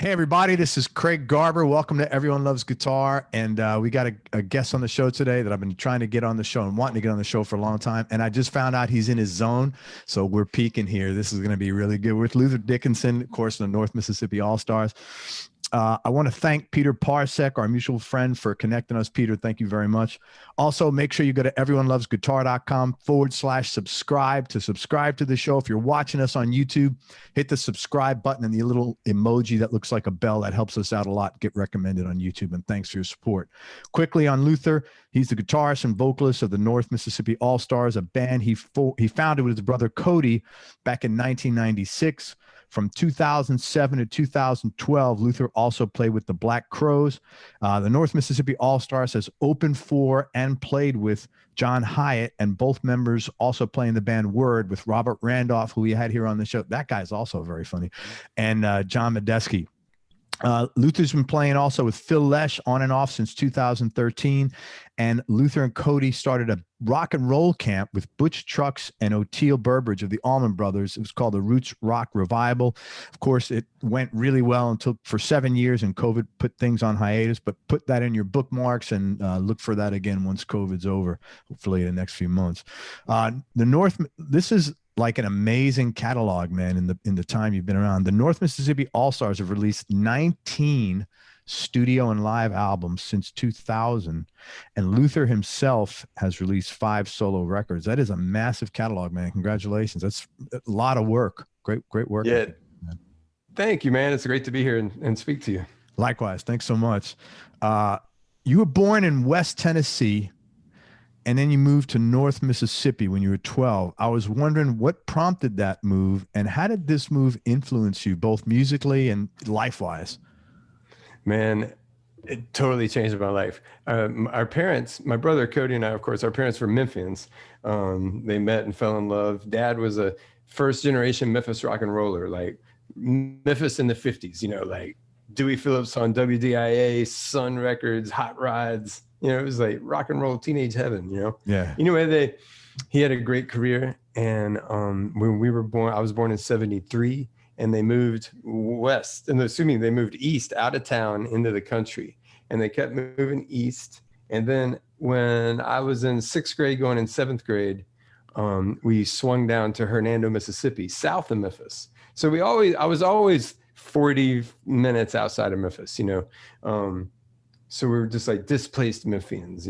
Hey, everybody, this is Craig Garber. Welcome to Everyone Loves Guitar. And we got a guest on the show today that I've been trying to get on the show and wanting to get on the show for a long time. And I just found out he's in his zone. So we're peaking here. This is going to be really good. We're with Luther Dickinson, of course, the North Mississippi Allstars. I want to thank Peter Parsec, our mutual friend, for connecting us. Peter, thank you very much. Also, make sure you go to everyonelovesguitar.com/subscribe to subscribe to the show. If you're watching us on YouTube, hit the subscribe button and the little emoji that looks like a bell. That helps us out a lot. Get recommended on YouTube, and thanks for your support. Quickly on Luther, he's the guitarist and vocalist of the North Mississippi Allstars, a band he founded with his brother Cody back in 1996. From 2007 to 2012, Luther also played with the Black Crowes. The North Mississippi Allstars has opened for and played with John Hiatt, and both members also play in the band Word with Robert Randolph, who we had here on the show. That guy's also very funny. And John Medeski. Luther's been playing also with Phil Lesh on and off since 2013. And Luther and Cody started a rock and roll camp with Butch Trucks and Oteil Burbridge of the Allman Brothers. It was called the Roots Rock Revival. Of course, it went really well until for 7 years, and COVID put things on hiatus, but put that in your bookmarks and look for that again once COVID's over, hopefully in the next few months. This is like an amazing catalog, man, in the time you've been around. The North Mississippi Allstars have released 19 studio and live albums since 2000, and Luther himself has released 5 solo records. That is a massive catalog, man. Congratulations. That's a lot of work. Great work. Yeah. Thank you, man. It's great to be here and speak to you. Likewise. Thanks so much. You were born in West Tennessee, and then you moved to North Mississippi when you were 12. I was wondering what prompted that move, and how did this move influence you both musically and life-wise? Man, it totally changed my life. Our parents, my brother Cody and I, of course, our parents were Memphians. They met and fell in love. Dad was a first-generation Memphis rock and roller, like Memphis in the 50s, like Dewey Phillips on WDIA, Sun Records, Hot Rods. It was like rock and roll teenage heaven, Yeah. Anyway, he had a great career. And when we were born, I was born in 73, and they moved west. And assuming they moved east, out of town, into the country. And they kept moving east. And then when I was in 6th grade, going in 7th grade, we swung down to Hernando, Mississippi, south of Memphis. So I was always 40 minutes outside of Memphis, So we were just like displaced Memphians,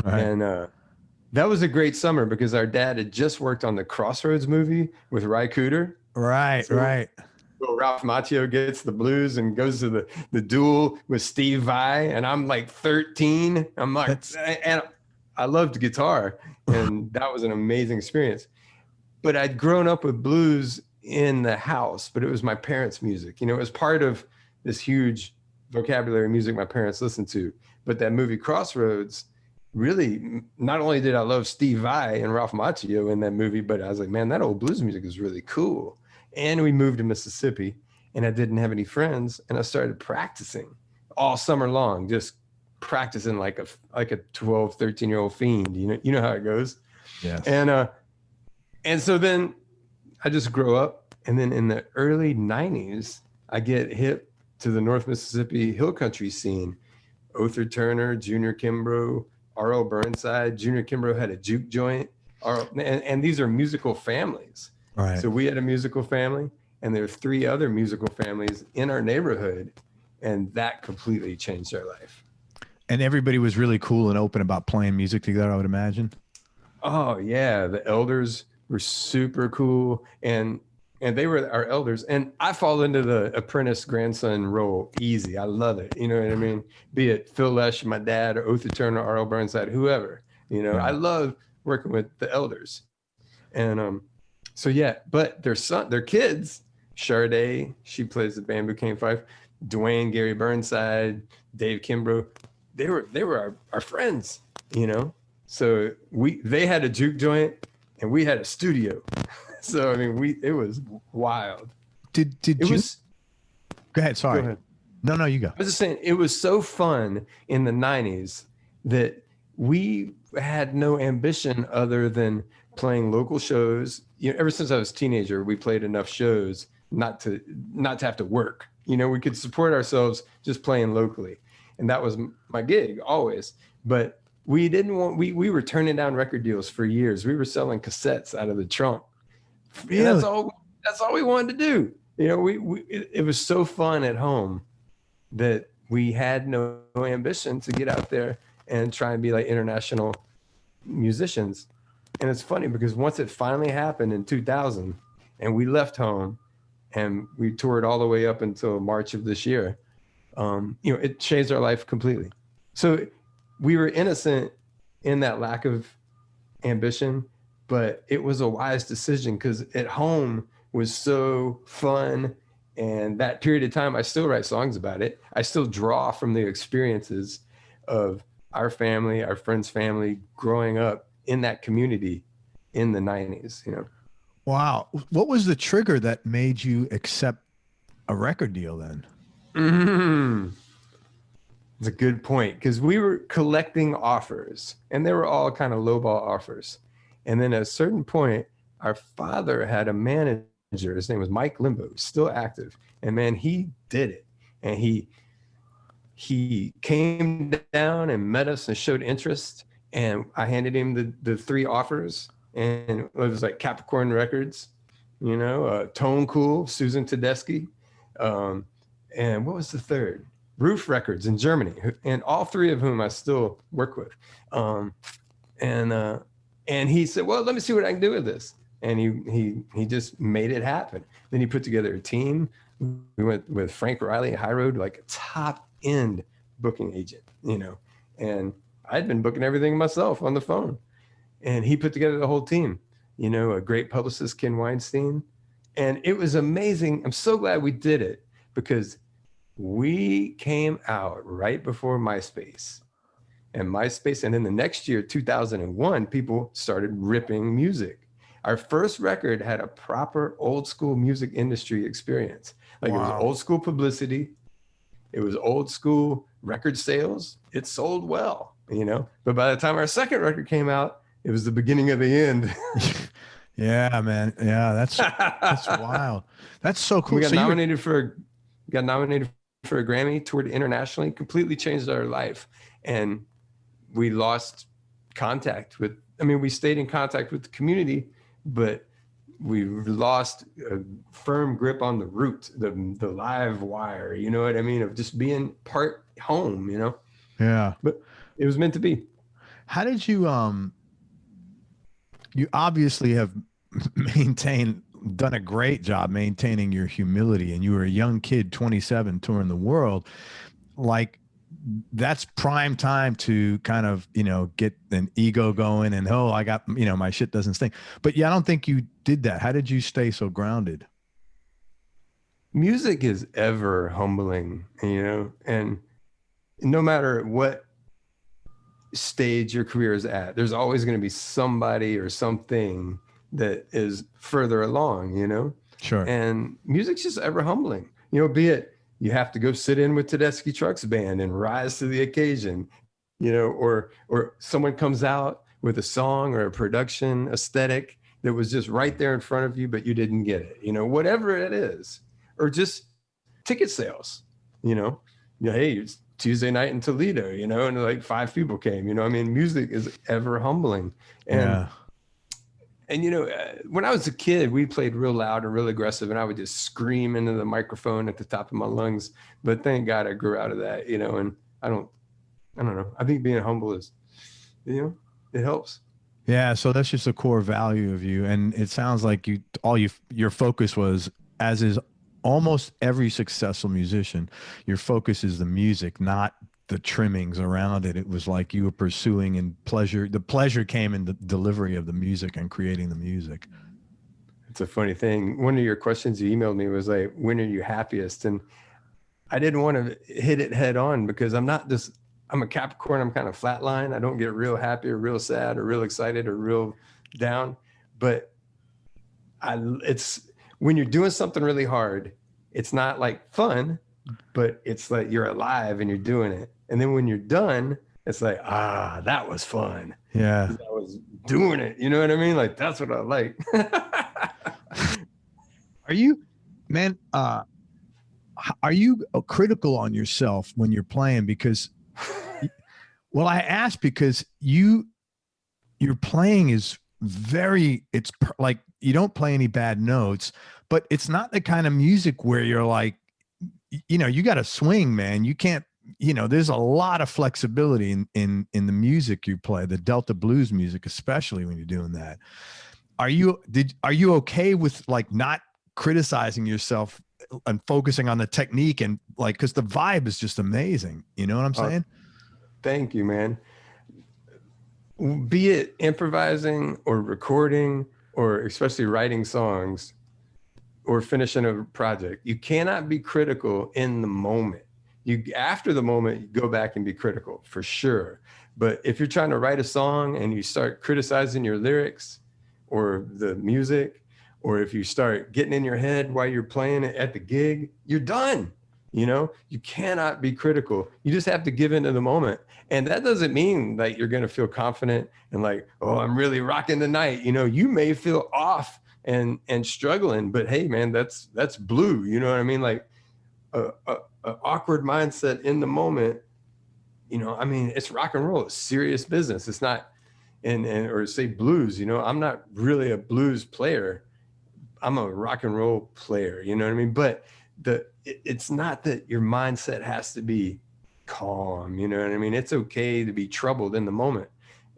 Right. And that was a great summer because our dad had just worked on the Crossroads movie with Ry Cooder. Right. So Ralph Macchio gets the blues and goes to the duel with Steve Vai, and I'm like 13. I'm like, and I loved guitar, and that was an amazing experience. But I'd grown up with blues in the house, but it was my parents' music. It was part of this huge vocabulary music my parents listened to. But that movie Crossroads, really, not only did I love Steve Vai and Ralph Macchio in that movie, but I was like, man, that old blues music is really cool. And we moved to Mississippi, and I didn't have any friends, and I started practicing all summer long, just practicing like a 12, 13-year-old fiend. You know how it goes. Yes. And so then I just grow up, and then in the early 90s, I get hip to the North Mississippi Hill Country scene. Othar Turner, Junior Kimbrough, R.L. Burnside. Junior Kimbrough had a juke joint. And these are musical families. Right. So we had a musical family, and there were 3 other musical families in our neighborhood, and that completely changed our life. And everybody was really cool and open about playing music together, I would imagine. Oh, yeah. The elders were super cool, and they were our elders. And I fall into the apprentice grandson role easy. I love it. You know what I mean? Be it Phil Lesh, my dad, or Othar Turner, R.L. Burnside, whoever. Yeah. I love working with the elders. And so, yeah, but their kids, Sade, she plays the bamboo cane fife, Dwayne, Gary Burnside, Dave Kimbrough, they were our friends, So they had a juke joint, and we had a studio. So I mean, it was wild. Go ahead. Sorry. Go ahead. No, you go. I was just saying, it was so fun in the 90s that we had no ambition other than playing local shows. Ever since I was a teenager, we played enough shows not to have to work. You know, we could support ourselves just playing locally. And that was my gig always. But we didn't want, we were turning down record deals for years. We were selling cassettes out of the trunk. Really? That's all we wanted to do. You know, it was so fun at home that we had no ambition to get out there and try and be like international musicians. And it's funny because once it finally happened in 2000 and we left home and we toured all the way up until March of this year, you know, it changed our life completely. So we were innocent in that lack of ambition, but it was a wise decision because at home was so fun. And that period of time, I still write songs about it. I still draw from the experiences of our family, our friends' family, growing up in that community in the 90s, you know. Wow. What was the trigger that made you accept a record deal then? Mm-hmm. It's a good point, because we were collecting offers and they were all kind of lowball offers. And then at a certain point, our father had a manager. His name was Mike Limbo, still active. And man, he did it. And he came down and met us and showed interest. And I handed him the 3 offers. And it was like Capricorn Records, you know, Tone Cool, Susan Tedeschi. And what was the third? Roof Records in Germany. And all 3 of whom I still work with. And he said, well, let me see what I can do with this. And he just made it happen. Then he put together a team. We went with Frank Riley, High Road, like a top end booking agent, you know, and I'd been booking everything myself on the phone. And he put together the whole team, you know, a great publicist, Ken Weinstein. And it was amazing. I'm so glad we did it because we came out right before MySpace. And then the next year, 2001, people started ripping music. Our first record had a proper old school music industry experience. Like Wow. It was old school publicity. It was old school record sales. It sold well, you know, but by the time our second record came out, it was the beginning of the end. Yeah, man. Yeah. That's wild. That's so cool. We got nominated for a Grammy, toured internationally, completely changed our life. And we lost contact with, we stayed in contact with the community, but we lost a firm grip on the root, the live wire, you know what I mean? Of just being part home, you know? Yeah. But it was meant to be. How did you, you obviously have done a great job maintaining your humility, and you were a young kid, 27, touring the world. Like, that's prime time to kind of, you know, get an ego going and, oh, I got, you know, my shit doesn't stink. But yeah, I don't think you did that. How did you stay so grounded? Music is ever humbling, you know, and no matter what stage your career is at, there's always going to be somebody or something that is further along, you know? Sure. And music's just ever humbling, you know, be it you have to go sit in with Tedeschi Trucks Band and rise to the occasion, you know, or someone comes out with a song or a production aesthetic that was just right there in front of you, but you didn't get it, you know, whatever it is, or just ticket sales, you know, hey, it's Tuesday night in Toledo, you know, and like 5 people came, you know, music is ever humbling. And yeah. And, you know, when I was a kid, we played real loud and real aggressive, and I would just scream into the microphone at the top of my lungs. But thank God I grew out of that, you know, and I don't know. I think being humble is, you know, it helps. Yeah. So that's just a core value of you. And it sounds like your focus was, as is almost every successful musician, your focus is the music, not the trimmings around it. It was like you were pursuing, and the pleasure came in the delivery of the music and creating the music. It's a funny thing. One of your questions you emailed me was like, when are you happiest? And I didn't want to hit it head on because I'm a Capricorn. I'm kind of flatline. I don't get real happy or real sad or real excited or real down. But it's when you're doing something really hard, it's not like fun, but it's like you're alive and you're doing it. And then when you're done, it's like, that was fun. Yeah. I was doing it. You know what I mean? Like, that's what I like. Man, are you critical on yourself when you're playing? Because, well, I ask because your playing is like you don't play any bad notes, but it's not the kind of music where you're like, you got to swing, man. You can't, there's a lot of flexibility in the music you play, the Delta blues music, especially when you're doing that. Are you okay with like not criticizing yourself and focusing on the technique and like, cause the vibe is just amazing. You know what I'm saying? Thank you, man. Be it improvising or recording or especially writing songs or finishing a project, you cannot be critical in the moment. After the moment, you go back and be critical for sure. But if you're trying to write a song and you start criticizing your lyrics or the music, or if you start getting in your head while you're playing it at the gig, you're done. You cannot be critical. You just have to give into the moment. And that doesn't mean that you're going to feel confident and like, oh, I'm really rocking tonight. You may feel off and struggling, but hey, man, that's blue. You know what I mean? Like a awkward mindset in the moment, it's rock and roll. It's serious business. It's not, or say blues, I'm not really a blues player. I'm a rock and roll player, you know what I mean? But it's not that your mindset has to be calm, you know what I mean? It's okay to be troubled in the moment,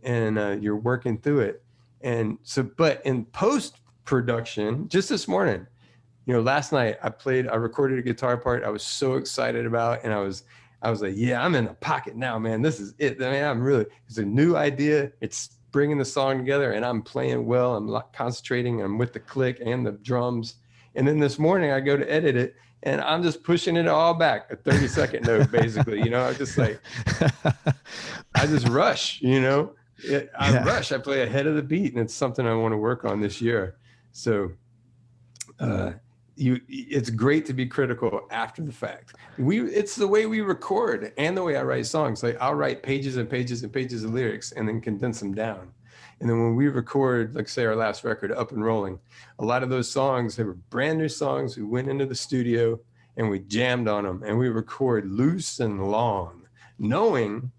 and you're working through it. And so, but in post-production, just this morning, last night I recorded a guitar part I was so excited about, and I was like, yeah, I'm in the pocket now, man. This is it. I mean, it's a new idea. It's bringing the song together, and I'm playing well. I'm concentrating. I'm with the click and the drums. And then this morning I go to edit it, and I'm just pushing it all back, a 30-second note, basically. I'm just like, I just rush, rush. I play ahead of the beat, and it's something I want to work on this year. So it's great to be critical after the fact. It's the way we record and the way I write songs. Like I'll write pages and pages and pages of lyrics and then condense them down. And then when we record, like say our last record, Up and Rolling, a lot of those songs, they were brand new songs. We went into the studio and we jammed on them, and we record loose and long, knowing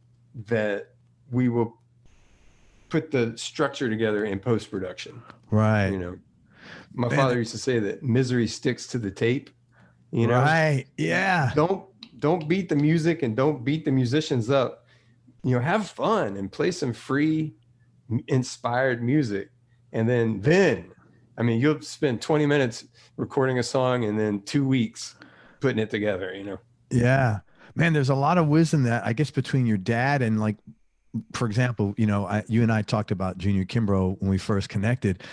that we will put the structure together in post-production. Right. My father used to say that misery sticks to the tape, Right. Yeah. Don't beat the music and don't beat the musicians up. Have fun and play some free, inspired music. And then, I mean, you'll spend 20 minutes recording a song and then 2 weeks putting it together, Yeah, man, there's a lot of wisdom that I guess between your dad and like, for example, you and I talked about Junior Kimbrough when we first connected.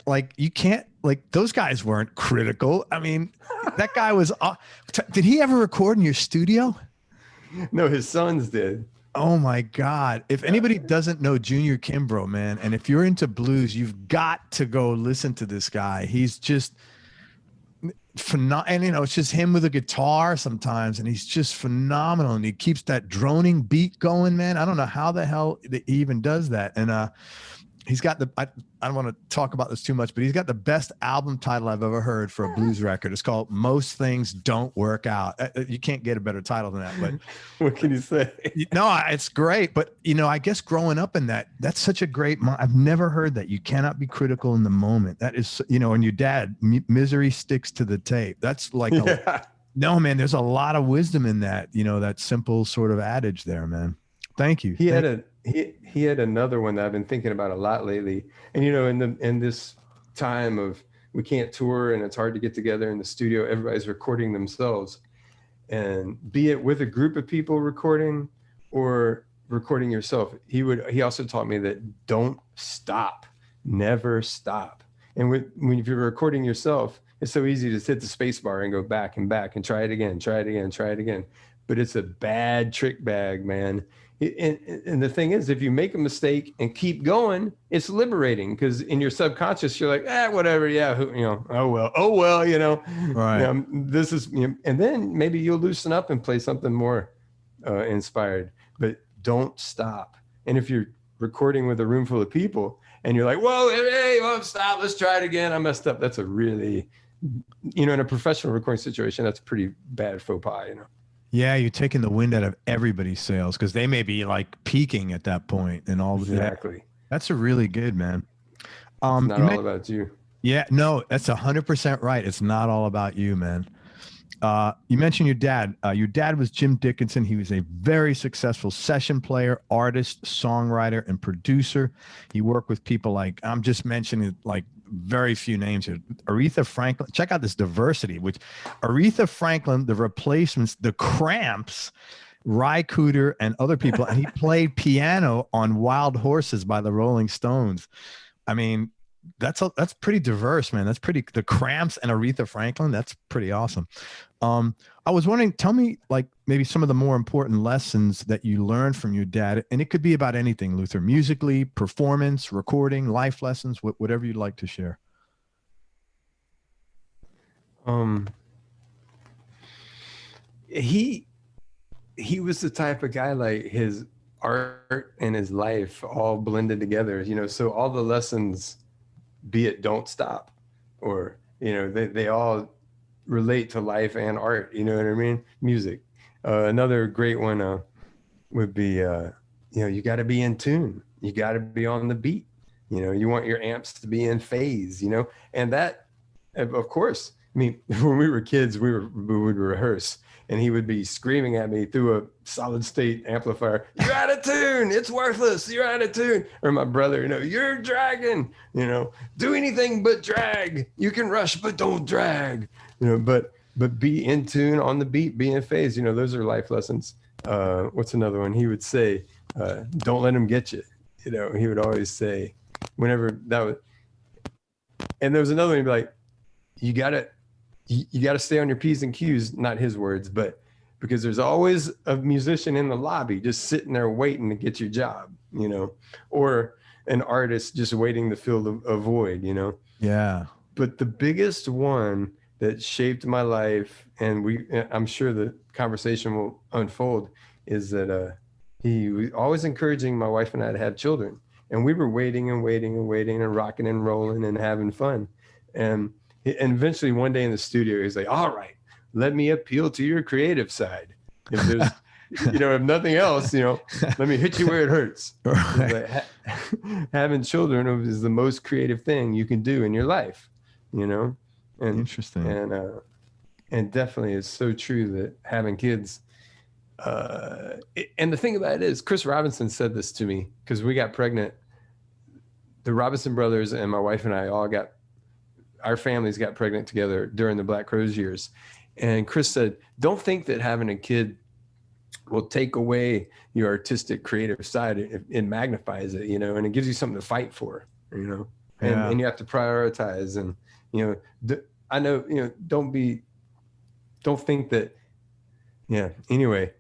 Like you can't, like those guys weren't critical. I mean, that guy was, did he ever record in your studio? No, his sons did. Oh my God. If anybody doesn't know Junior Kimbrough, man, and if you're into blues, you've got to go listen to this guy. He's just phenomenal. And it's just him with a guitar sometimes, and he's just phenomenal. And he keeps that droning beat going, man. I don't know how the hell he even does that. And he's got I don't want to talk about this too much, but he's got the best album title I've ever heard for a blues record. It's called Most Things Don't Work Out. You can't get a better title than that, but what can you say? No, it's great. But, I guess growing up in that's such a great, I've never heard that. You cannot be critical in the moment. That is, and your dad, misery sticks to the tape. That's like, no, man, there's a lot of wisdom in that, that simple sort of adage there, man. Thank you. He had another one that I've been thinking about a lot lately. And, in this time of we can't tour and it's hard to get together in the studio, everybody's recording themselves. And be it with a group of people recording or recording yourself, he also taught me that don't stop, never stop. And if you're recording yourself, it's so easy to hit the space bar and go back and try it again. But it's a bad trick bag, man. And the thing is, if you make a mistake and keep going, it's liberating, because in your subconscious, you're like, whatever. Yeah. Oh well, right. This is, and then maybe you'll loosen up and play something more inspired, but don't stop. And if you're recording with a room full of people and you're like, whoa, hey, stop, let's try it again. I messed up. That's a really you know, in a professional recording situation, that's a pretty bad faux pas, you know? Yeah, you're taking the wind out of everybody's sails because they may be like peaking at that point and all. Exactly. Yeah, that's a really good, man. It's not all about you. Yeah, no, that's 100% right. It's not all about you, man. You mentioned your dad. Your dad was Jim Dickinson. He was a very successful session player, artist, songwriter, and producer. He worked with people like, I'm just mentioning like very few names here. Aretha Franklin. Check out this diversity, which Aretha Franklin, the Replacements, the Cramps, Ry Cooder, and other people. And he played piano on Wild Horses by the Rolling Stones. I mean, that's pretty diverse, man. That's pretty, the Cramps and Aretha Franklin. That's pretty awesome. I was wondering, tell me like maybe some of the more important lessons that you learned from your dad, and it could be about anything, Luther, musically, performance, recording, life lessons, whatever you'd like to share. He was the type of guy, like his art and his life all blended together, you know, so all the lessons, be it don't stop, or, you know, they all relate to life and art, you know what I mean? Music. Another great one would be, you know, you got to be in tune. You got to be on the beat. You know, you want your amps to be in phase, you know, and that, of course, I mean, when we were kids, we would rehearse, and he would be screaming at me through a solid state amplifier, "You're out of tune. It's worthless. You're out of tune." Or my brother, you know, "You're dragging, you know, do anything but drag. You can rush, but don't drag." You know, but be in tune, on the beat, be in phase. You know, those are life lessons. What's another one? He would say, "Don't let him get you." You know, he would always say, whenever that was, and there was another one, he'd be like, you gotta stay on your P's and Q's, not his words, but because there's always a musician in the lobby just sitting there waiting to get your job, you know, or an artist just waiting to fill a void, you know? Yeah. But the biggest one that shaped my life, and I'm sure the conversation will unfold, is that he was always encouraging my wife and I to have children. And we were waiting and waiting and waiting and rocking and rolling and having fun. And eventually one day in the studio, he's like, "All right, let me appeal to your creative side. If there's, you know, if nothing else, you know, let me hit you where it hurts." Right. Like, having children is the most creative thing you can do in your life, you know? And interesting. And definitely it's so true that having kids, and the thing about it is, Chris Robinson said this to me, because we got pregnant. The Robinson brothers and my wife and I our families got pregnant together during the Black Crowes years. And Chris said, "Don't think that having a kid will take away your artistic, creative side. It magnifies it, you know, and it gives you something to fight for, you know, and you have to prioritize. And, you know, I know, you know, don't think that, yeah, anyway,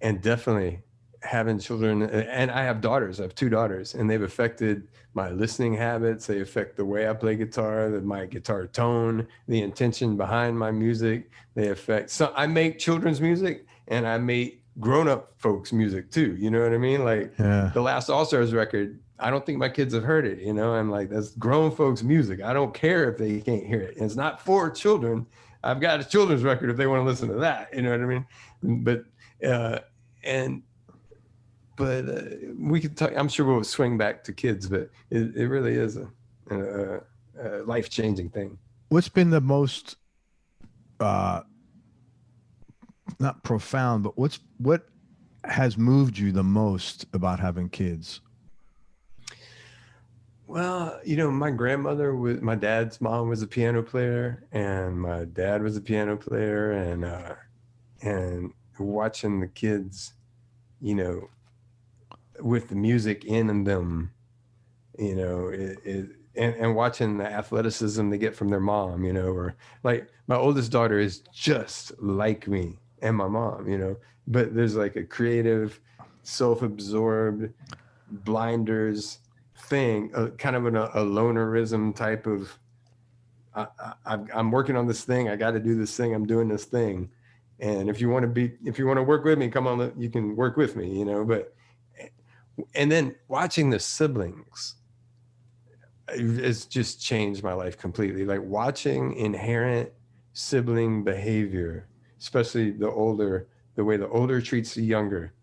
and definitely having children, and I have daughters. I have 2 daughters, and they've affected my listening habits. They affect the way I play guitar, my guitar tone, the intention behind my music. They affect, so I make children's music and I make grown-up folks music too. You know what I mean? Like the last Allstars record, I don't think my kids have heard it. You know, I'm like, that's grown folks music. I don't care if they can't hear it. It's not for children. I've got a children's record if they want to listen to that. You know what I mean? But, we could talk, I'm sure we'll swing back to kids, but it really is a life-changing thing. What's been the most, not profound, but what has moved you the most about having kids? Well, you know, my dad's mom was a piano player, and my dad was a piano player, and watching the kids, you know, with the music in them, you know, and watching the athleticism they get from their mom, you know, or like my oldest daughter is just like me and my mom, you know, but there's like a creative, self-absorbed, blinders thing, kind of a lonerism type of, I'm working on this thing. I got to do this thing. I'm doing this thing. And if you want to work with me, come on, you can work with me, you know, and then watching the siblings it's just changed my life completely. Like watching inherent sibling behavior, especially the way the older treats the younger,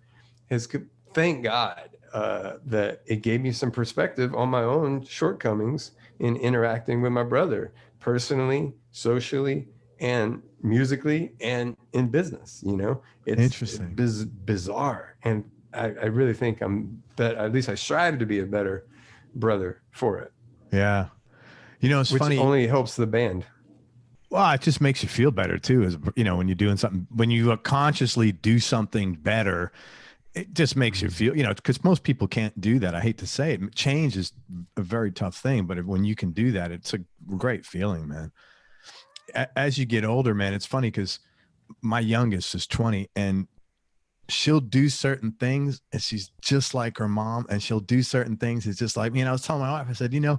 has, thank God, that it gave me some perspective on my own shortcomings in interacting with my brother personally, socially, and musically, and in business. You know, it's Interesting. Bizarre. And I really think at least I strive to be a better brother for it. Yeah. You know, it's which funny. only helps the band. Well, it just makes you feel better too, as you know, when you're doing something, when you consciously do something better, it just makes you feel, you know, because most people can't do that. I hate to say it. Change is a very tough thing, but when you can do that, it's a great feeling, man. As you get older, man, it's funny because my youngest is 20 and she'll do certain things and she's just like her mom, and she'll do certain things. It's just like me. And I was telling my wife, I said, you know,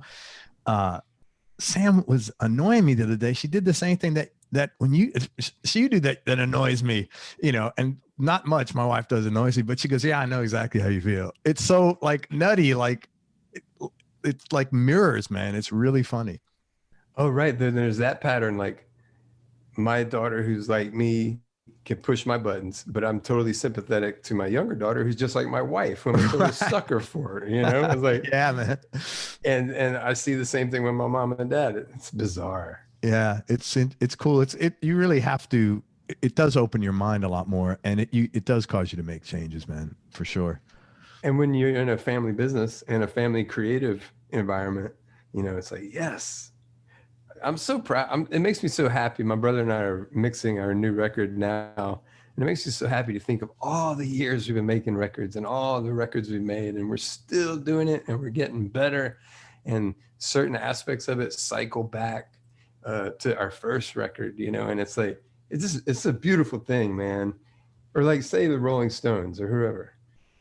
Sam was annoying me the other day. She did the same thing that when you do that annoys me, you know, and not much. My wife does annoy me, but she goes, yeah, I know exactly how you feel. It's so like nutty. Like it's like mirrors, man. It's really funny. Oh, right. Then there's that pattern. Like my daughter, who's like me, can push my buttons, but I'm totally sympathetic to my younger daughter, who's just like my wife, who I'm a total sucker for, you know? It's like, yeah, man. And I see the same thing with my mom and dad. It's bizarre. Yeah, it's cool. You really have to. It does open your mind a lot more, and it does cause you to make changes, man, for sure. And when you're in a family business and a family creative environment, you know, it's like, yes, I'm so proud. It makes me so happy. My brother and I are mixing our new record now, and it makes me so happy to think of all the years we've been making records and all the records we've made, and we're still doing it, and we're getting better, and certain aspects of it cycle back to our first record, you know, and it's like, it's a beautiful thing, man. Or like say the Rolling Stones or whoever.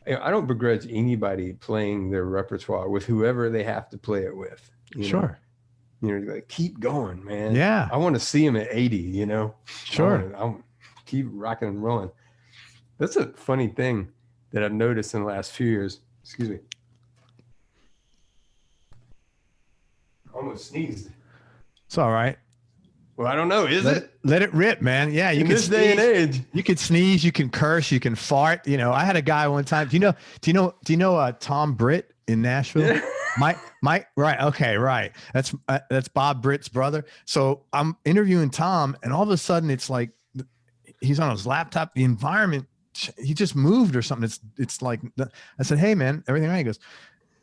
I don't begrudge anybody playing their repertoire with whoever they have to play it with. Sure. You know, like keep going, man. Yeah. I want to see him at 80, you know? Sure. I keep rocking and rolling. That's a funny thing that I've noticed in the last few years. Excuse me. Almost sneezed. It's all right. Well, I don't know. Let it rip, man. Yeah, you in can this sneeze, day and age. You can sneeze, you can curse, you can fart. You know, I had a guy one time. Do you know Tom Britt in Nashville? Mike, right? Okay, right. That's Bob Britt's brother. So I'm interviewing Tom, and all of a sudden, it's like he's on his laptop. The environment, he just moved or something. It's like I said, "Hey, man, everything right?" He goes,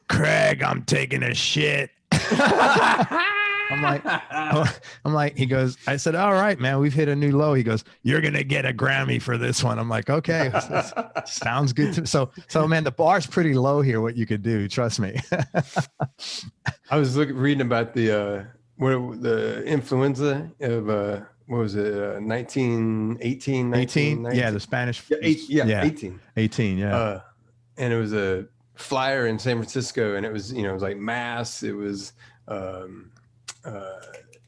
"Craig, I'm taking a shit." I'm like, he goes, I said, all right, man, we've hit a new low. He goes, you're going to get a Grammy for this one. I'm like, okay, sounds good to me. So man, the bar's pretty low here, what you could do. Trust me. I was reading about the influenza of, what was it? 1918, 18. Yeah. The Spanish. Yeah. 18. 18. Yeah. And it was a flyer in San Francisco, and it was, you know, it was like mass. It was,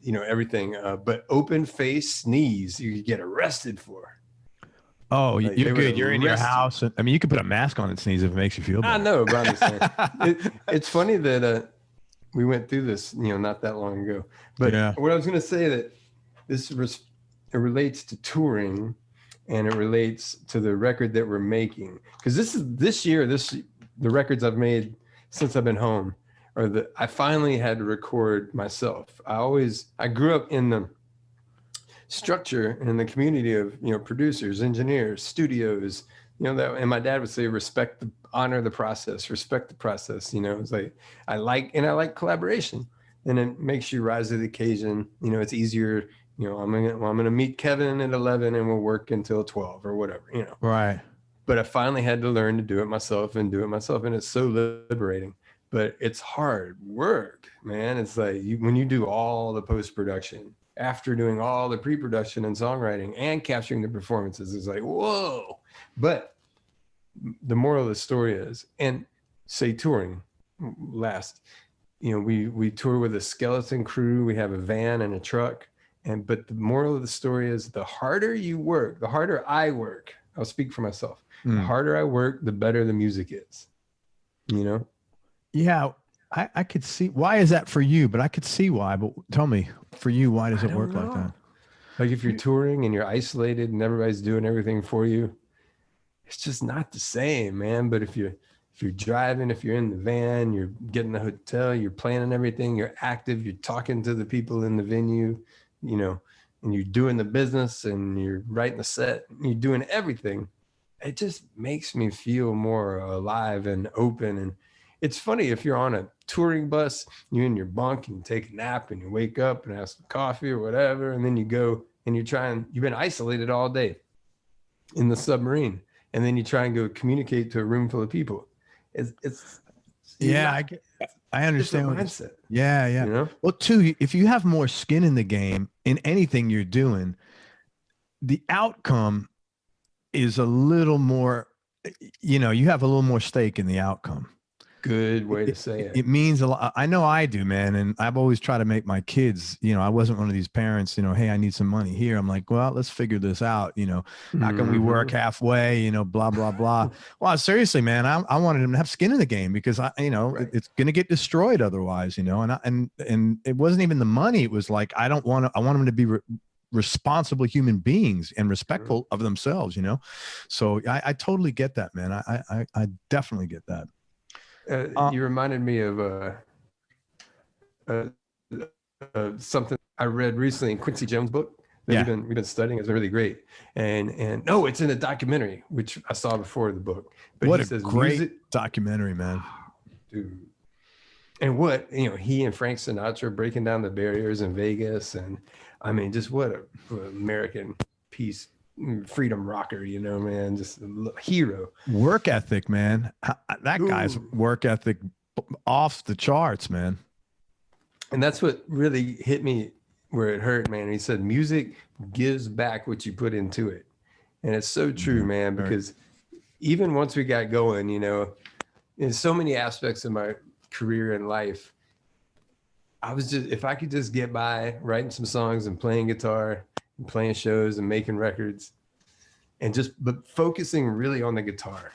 you know, everything, but open face sneeze you could get arrested for. Oh, like you're good. You're in your house. I mean, you could put a mask on and sneeze if it makes you feel better. I know, but I'm just saying. It's funny that we went through this, you know, not that long ago. But what I was going to say, that it relates to touring, and it relates to the record that we're making, because the records I've made since I've been home. I finally had to record myself. I grew up in the structure and in the community of, you know, producers, engineers, studios, you know, that, and my dad would say, honor the process, respect the process. You know, it's like, I like collaboration, and it makes you rise to the occasion. You know, it's easier, you know, I'm going to meet Kevin at 11 and we'll work until 12 or whatever, you know? Right. But I finally had to learn to do it myself. And it's so liberating. But it's hard work, man. It's like when you do all the post-production after doing all the pre-production and songwriting and capturing the performances, it's like, whoa. But the moral of the story is, and say touring last, you know, we tour with a skeleton crew. We have a van and a truck. But the moral of the story is, the harder you work, the harder I work, I'll speak for myself. The harder I work, the better the music is, you know? Yeah. I could see why is that for you, but I could see why. But tell me, for you, why does I it don't work like know. that? Like if you're touring and you're isolated and everybody's doing everything for you, it's just not the same, man. But if you're driving, if you're in the van, you're getting the hotel, you're planning everything, you're active, you're talking to the people in the venue, you know, and you're doing the business and you're writing the set, and you're doing everything. It just makes me feel more alive and open. And it's funny, if you're on a touring bus, you're in your bunk and you take a nap and you wake up and have some coffee or whatever, and then you go and you've been isolated all day in the submarine, and then you try and go communicate to a room full of people. It's Yeah, I understand what mindset. Yeah, yeah. You know? Well, too, if you have more skin in the game in anything you're doing, the outcome is a little more, you know, you have a little more stake in the outcome. Good way to say it. It means a lot. I know I do, man. And I've always tried to make my kids, you know, I wasn't one of these parents, you know, hey, I need some money here. I'm like, well, let's figure this out. You know, how can we work halfway, you know, blah, blah, blah. Well, seriously, man, I wanted them to have skin in the game because you know, it's going to get destroyed otherwise, you know, and it wasn't even the money. It was like, I want them to be responsible human beings and respectful of themselves, you know? So I totally get that, man. I definitely get that. You reminded me of something I read recently in Quincy Jones' book that we've been studying. It's really great. And no, it's in a documentary, which I saw before the book. But what he a says, great documentary, man. Dude. And what, you know, he and Frank Sinatra breaking down the barriers in Vegas. And I mean, just what a American peace, freedom rocker, you know, man, just a hero. Work ethic, man. That guy's work ethic off the charts, man. And that's what really hit me where it hurt, man. He said, music gives back what you put into it. And it's so true, man, because even once we got going, you know, in so many aspects of my career and life, I was just, if I could just get by writing some songs and playing guitar and playing shows and making records and but focusing really on the guitar.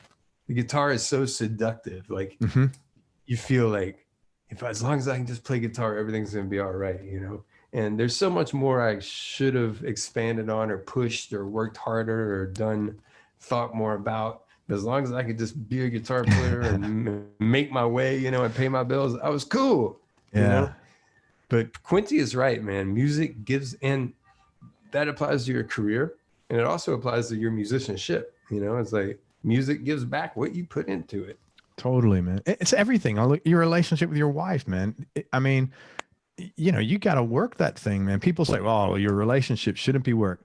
The guitar is so seductive. Like you feel like as long as I can just play guitar, everything's going to be all right, you know? And there's so much more I should have expanded on or pushed or worked harder or thought more about. But as long as I could just be a guitar player and make my way, you know, and pay my bills, I was cool, you know? But Quincy is right, man. Music gives, and that applies to your career, and it also applies to your musicianship. You know, it's like music gives back what you put into it. Totally, man. It's everything. Your relationship with your wife, man. I mean, you know, you got to work that thing, man. People say, "Oh, your relationship shouldn't be work."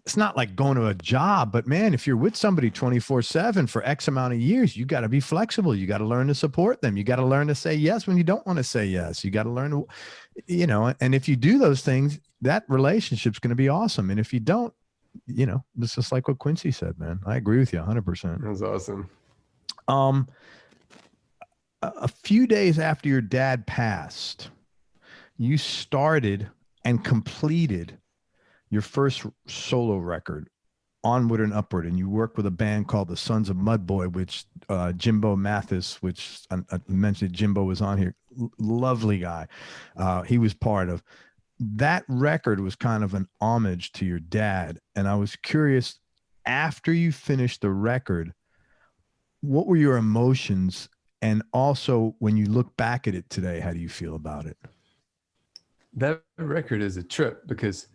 It's not like going to a job, but man, if you're with somebody 24/7 for X amount of years, you got to be flexible. You got to learn to support them. You got to learn to say yes when you don't want to say yes. You got to learn to, you know, and if you do those things, that relationship's going to be awesome. And if you don't, you know, it's just like what Quincy said, man. I agree with you 100%. That's awesome. A few days after your dad passed, you started and completed your first solo record, Onward and Upward, and you worked with a band called the Sons of Mudboy, which Jimbo Mathis, which I mentioned, Jimbo was on here, lovely guy. He was part of. That record was kind of an homage to your dad, and I was curious, after you finished the record, what were your emotions? And also, when you look back at it today, how do you feel about it? That record is a trip because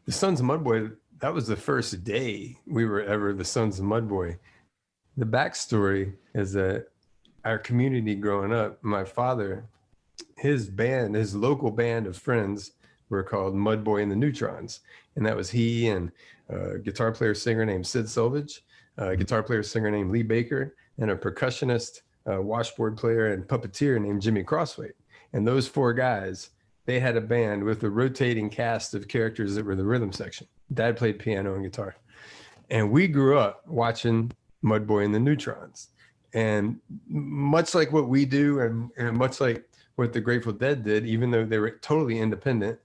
the Sons of Mudboy, that was the first day we were ever the Sons of Mudboy. The backstory is that our community growing up, my father, his band, his local band of friends were called Mudboy and the Neutrons. And that was he and a guitar player singer named Sid Selvage, a guitar player singer named Lee Baker, and a percussionist, washboard player and puppeteer named Jimmy Crossway. And those four guys, they had a band with a rotating cast of characters that were the rhythm section. Dad played piano and guitar. And we grew up watching Mudboy and the Neutrons. And much like what we do and much like what the Grateful Dead did, even though they were totally independent,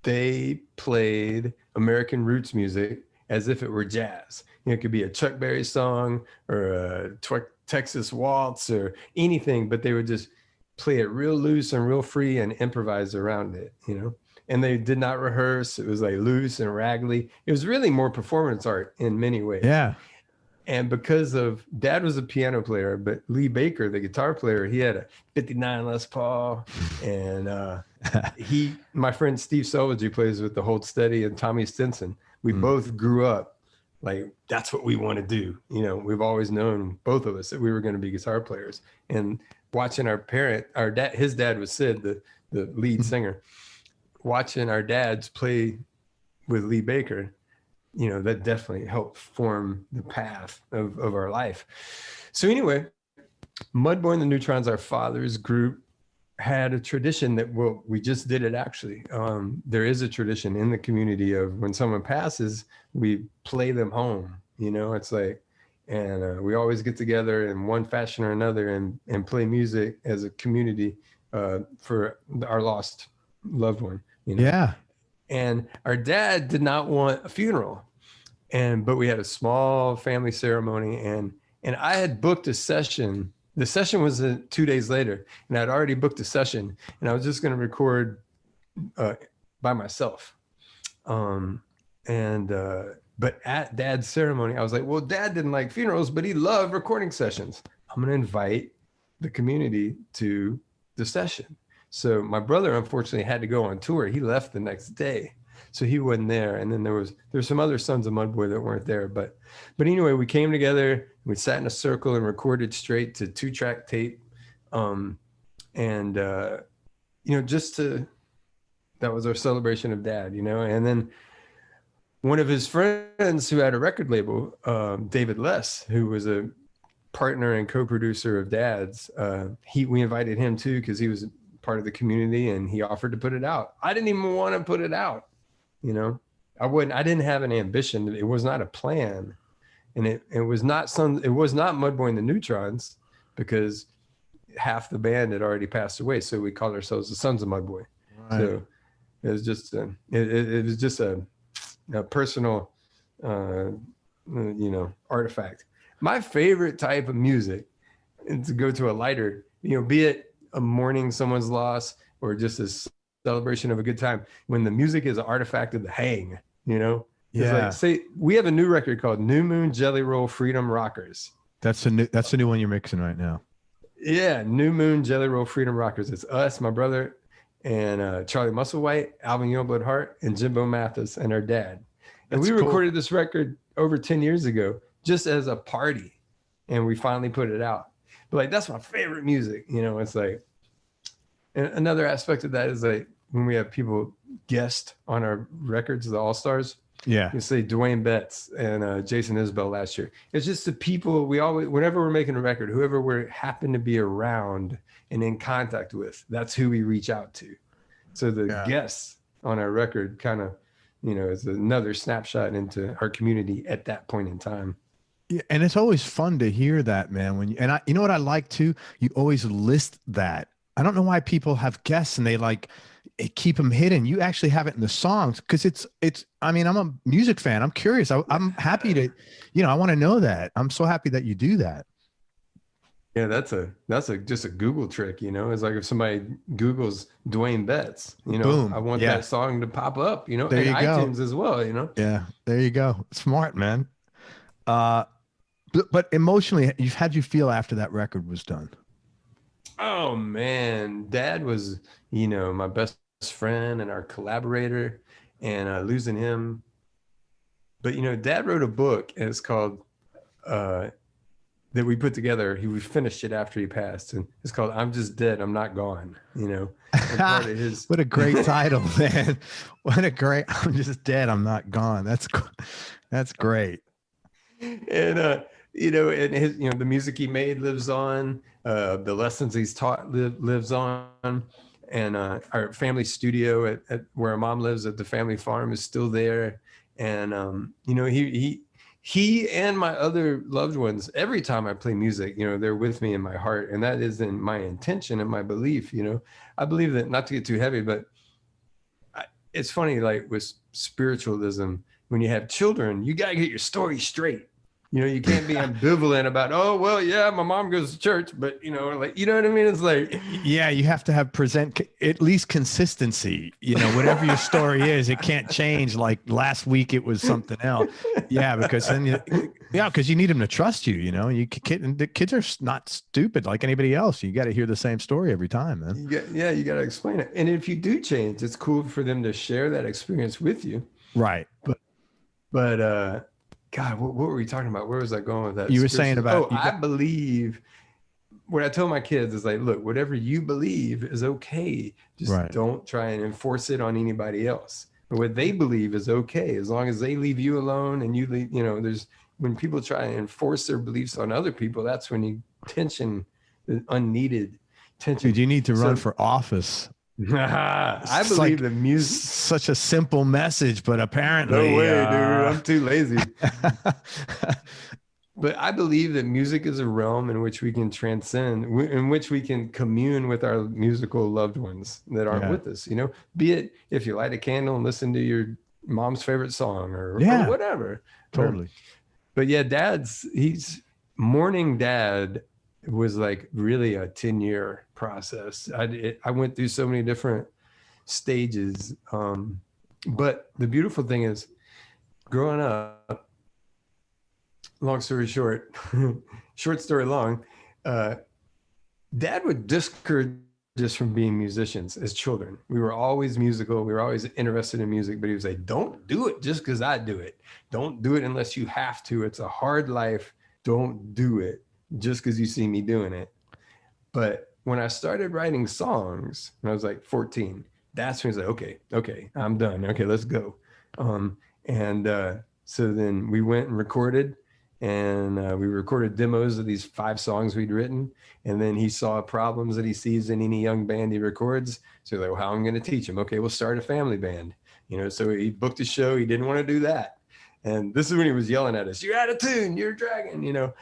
they played American roots music as if it were jazz. You know, it could be a Chuck Berry song or a Texas waltz or anything, but they would just play it real loose and real free and improvise around it, you know? And they did not rehearse. It was like loose and raggedy. It was really more performance art in many ways. Yeah. And because of Dad was a piano player, but Lee Baker, the guitar player, he had a 59 Les Paul. And my friend Steve Selvage, who plays with the Hold Steady, and Tommy Stinson, we both grew up like, that's what we want to do. You know, we've always known, both of us, that we were going to be guitar players. And watching his dad was Sid, the lead singer, watching our dads play with Lee Baker, you know, that definitely helped form the path of our life. So anyway, Mudboy and the Neutrons, our father's group, had a tradition that, well, we just did it actually. There is a tradition in the community of when someone passes, we play them home, you know, it's like, and we always get together in one fashion or another and play music as a community for our lost loved one, you know? Yeah. And our dad did not want a funeral, but we had a small family ceremony, and I had booked a session. The session was 2 days later, and I'd already booked a session, and I was just going to record by myself. But at Dad's ceremony, I was like, well, Dad didn't like funerals, but he loved recording sessions. I'm going to invite the community to the session. So my brother, unfortunately, had to go on tour. He left the next day, so he wasn't there. And then there's some other sons of Mudboy that weren't there. But anyway, we came together, we sat in a circle and recorded straight to 2-track tape. You know, that was our celebration of Dad, you know. And then one of his friends who had a record label, David Less, who was a partner and co-producer of Dad's, we invited him too, because he was part of the community, and he offered to put it out. I didn't even want to put it out, you know. I didn't have an ambition. It was not a plan, and it was not Mudboy and the Neutrons, because half the band had already passed away, so we called ourselves the Sons of Mudboy. Right. So it was just a personal you know, artifact. My favorite type of music, and to go to a lighter, you know, be it a mourning someone's loss or just a celebration of a good time, when the music is an artifact of the hang, you know. Yeah. Like, say we have a new record called New Moon Jelly Roll Freedom Rockers. That's the new one you're mixing right now. Yeah, New Moon Jelly Roll Freedom Rockers. It's us, my brother, and Charlie Musselwhite, Alvin Youngblood Hart, and Jimbo Mathis, and our dad. And we recorded this record over 10 years ago just as a party, and we finally put it out. But like, that's my favorite music, you know. It's like, and another aspect of that is like when we have people guest on our records, the Allstars. Yeah, you say Dwayne Betts and Jason Isbell last year. It's just the people we always, whenever we're making a record, whoever we happen to be around and in contact with, that's who we reach out to. So the guests on our record kind of, you know, is another snapshot into our community at that point in time. Yeah, and it's always fun to hear that, man. You know what I like too? You always list that. I don't know why people have guests and they like keep them hidden. You actually have it in the songs, because it's. I mean, I'm a music fan. I'm curious. I'm happy to, you know, I want to know that. I'm so happy that you do that. Yeah, that's just a Google trick, you know. It's like if somebody Googles Dwayne Betts, you know, boom, I want that song to pop up, you know, there and iTunes as well, you know. Yeah, there you go. Smart, man. But emotionally, how'd you feel after that record was done? Oh man, Dad was, you know, my best friend and our collaborator, and losing him. But you know, Dad wrote a book, and it's called that we put together. We finished it after he passed, and it's called "I'm Just Dead, I'm Not Gone." You know, part of his. What a great title, man! What a great! I'm just dead, I'm not gone. That's great. And you know, and his, you know, the music he made lives on. The lessons he's taught lives on, and our family studio at where our mom lives at the family farm is still there. And you know, he and my other loved ones, every time I play music, you know, they're with me in my heart, and that is in my intention and my belief. You know, I believe that, not to get too heavy, but it's funny, like with spiritualism, when you have children, you got to get your story straight. You know, you can't be ambivalent about, oh, well, yeah, my mom goes to church, but, you know, like, you know what I mean? It's like, yeah, you have to have at least consistency. You know, whatever your story is, it can't change. Like last week, it was something else. Yeah, because then, because you need them to trust you. You know, the kids are not stupid like anybody else. You got to hear the same story every time, man. You got to explain it. And if you do change, it's cool for them to share that experience with you. Right. But God, what were we talking about? Where was I going with that? You were saying about, I believe what I tell my kids is like, look, whatever you believe is okay. Just don't try and enforce it on anybody else. But what they believe is okay, as long as they leave you alone and you leave, you know, when people try and enforce their beliefs on other people, that's when the unneeded tension. Dude, you need to run for office. I believe the music, such a simple message, but apparently no way, dude. I'm too lazy. But I believe that music is a realm in which we can transcend, in which we can commune with our musical loved ones that aren't with us. You know, be it if you light a candle and listen to your mom's favorite song or whatever. Totally. But yeah, mourning dad was like really a 10-year process. I went through so many different stages. But the beautiful thing is, growing up, long story short, short story long, Dad would discourage us from being musicians as children. We were always musical. We were always interested in music, but he was like, don't do it just because I do it. Don't do it unless you have to. It's a hard life. Don't do it just because you see me doing it. But when I started writing songs, when I was like 14, that's when he's like, okay, I'm done. Okay, let's go. So then we went and recorded, and we recorded demos of these 5 songs we'd written. And then he saw problems that he sees in any young band he records. So he's like, well, how am I going to teach him? Okay, we'll start a family band. You know, so he booked a show. He didn't want to do that. And this is when he was yelling at us, you're out of tune, you're dragging, you know.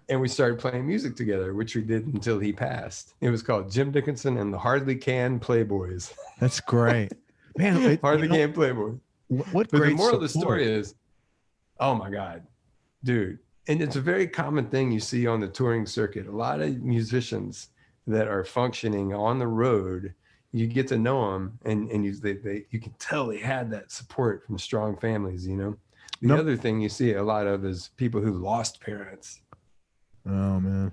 And we started playing music together, which we did until he passed. It was called Jim Dickinson and the Hardly Can Playboys. That's great. Man, Hardly Can Playboys. What but great the moral of the support. story is, oh my God, dude. And it's a very common thing you see on the touring circuit. A lot of musicians that are functioning on the road, you get to know them, and you can tell they had that support from strong families, you know. The other thing you see a lot of is people who lost parents. Oh man.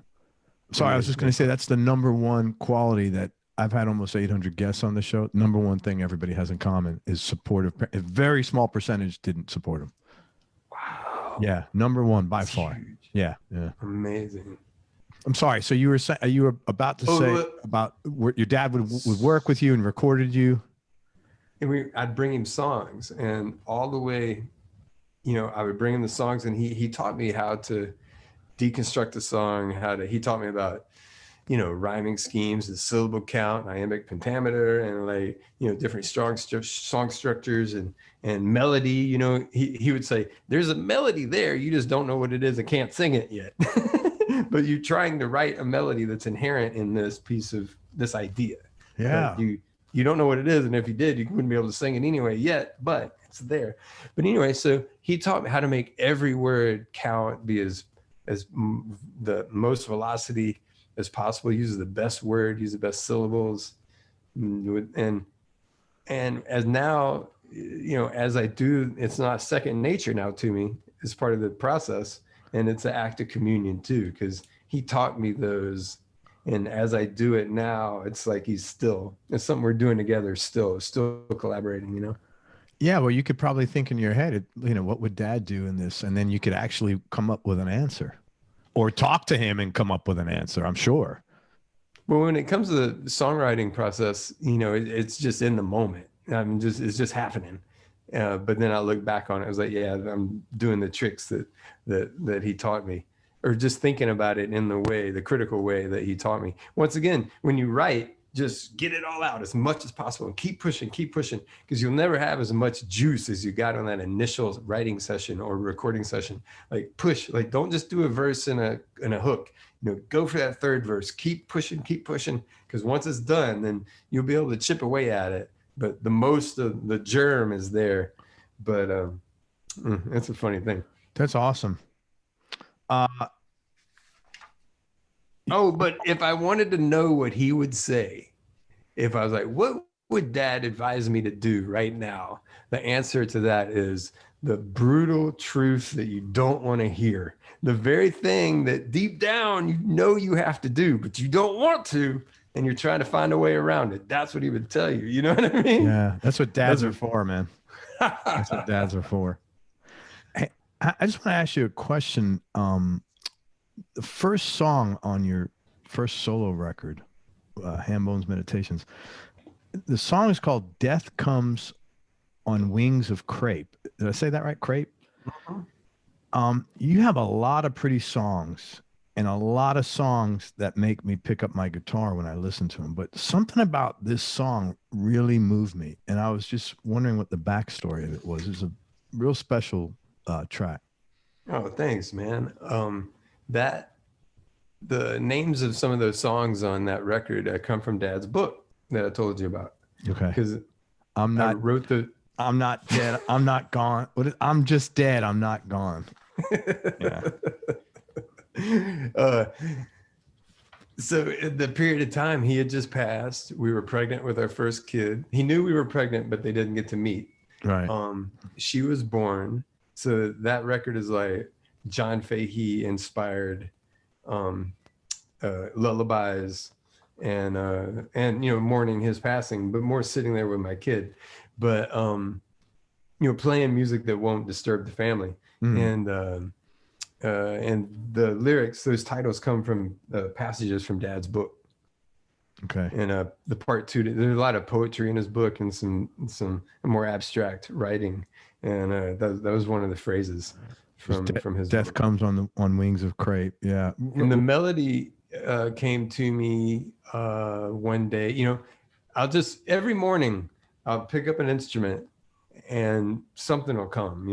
Sorry, I was just going to say that's the number one quality that I've had almost 800 guests on the show. Number one thing everybody has in common is supportive. A very small percentage didn't support them. Wow. Yeah. Number one by far. Huge. Yeah. Amazing. I'm sorry. So you were saying, you were about to say about where your dad would work with you and recorded you. And I'd bring him songs, and all the way, you know, I would bring him the songs, and he taught me how to deconstruct a song, he taught me about, you know, rhyming schemes, the syllable count, iambic pentameter, and like, you know, different song structures and melody. You know, he would say, there's a melody there, you just don't know what it is and can't sing it yet. But you're trying to write a melody that's inherent in this piece of this idea. Yeah. You don't know what it is, and if you did, you wouldn't be able to sing it anyway yet, but it's there. But anyway, so he taught me how to make every word count, be as the most velocity as possible, use the best word, use the best syllables. And as now, you know, as I do, it's not second nature now to me. It's part of the process, and it's an act of communion too, because he taught me those. And as I do it now, it's like it's something we're doing together, still collaborating, you know? Yeah. Well, you could probably think in your head, you know, what would Dad do in this? And then you could actually come up with an answer, or talk to him and come up with an answer, I'm sure. Well, when it comes to the songwriting process, you know, it's just in the moment. It's just happening. But then I look back on it, I was like, yeah, I'm doing the tricks that he taught me, or just thinking about it in the critical way that he taught me. Once again, when you write, just get it all out as much as possible and keep pushing, because you'll never have as much juice as you got on that initial writing session or recording session. Like push, like don't just do a verse and a hook, you know, go for that third verse, keep pushing, because once it's done, then you'll be able to chip away at it. But the most of the germ is there. But it's a funny thing. That's awesome. But if I wanted to know what he would say, if I was like, what would Dad advise me to do right now? The answer to that is the brutal truth that you don't want to hear. The very thing that deep down you know you have to do, but you don't want to, and you're trying to find a way around it. That's what he would tell you. You know what I mean? Yeah, that's what dads are for, man. That's what dads are for. Hey, I just want to ask you a question. The first song on your first solo record, Ham Bones Meditations, the song is called Death Comes on Wings of Crepe. Did I say that right? Crepe? You have a lot of pretty songs and a lot of songs that make me pick up my guitar when I listen to them. But something about this song really moved me. And I was just wondering what the backstory of it was. It's a real special track. Oh, thanks, man. The names of some of those songs on that record come from Dad's book that I told you about. Okay. Because I'm not dead. I'm not gone. I'm just dead. I'm not gone. Yeah. So at the period of time he had just passed, we were pregnant with our first kid. He knew we were pregnant, but they didn't get to meet. Right. She was born. So that record is like John Fahey inspired lullabies and mourning his passing, but more sitting there with my kid, but playing music that won't disturb the family. And the lyrics, those titles come from passages from Dad's book. Okay. And the part two, there's a lot of poetry in his book and some more abstract writing, and that was one of the phrases from his Death book. Comes on Wings of Crepe. Yeah. And the melody came to me one day. Every morning I'll pick up an instrument and something will come,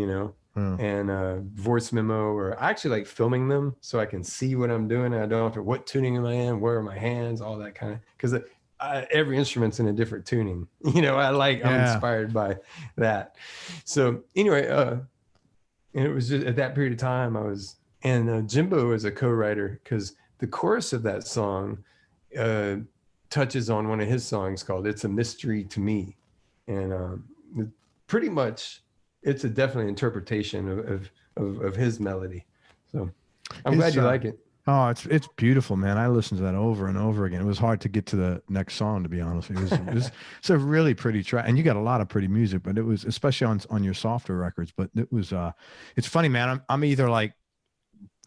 and a voice memo, or I actually like filming them so I can see what I'm doing. I don't have to, what tuning am I in? Where are my hands? All that kind of, because every instrument's in a different tuning. I'm inspired by that. So anyway, and it was just at that period of time Jimbo is a co-writer, because the chorus of that song touches on one of his songs called It's a Mystery to Me. And pretty much it's a definitely interpretation of his melody. So I'm glad you like it. Oh, it's beautiful, man. I listened to that over and over again. It was hard to get to the next song, to be honest. It's a really pretty track, and you got a lot of pretty music, but it was, especially on your softer records, but it was, it's funny, man. I'm either like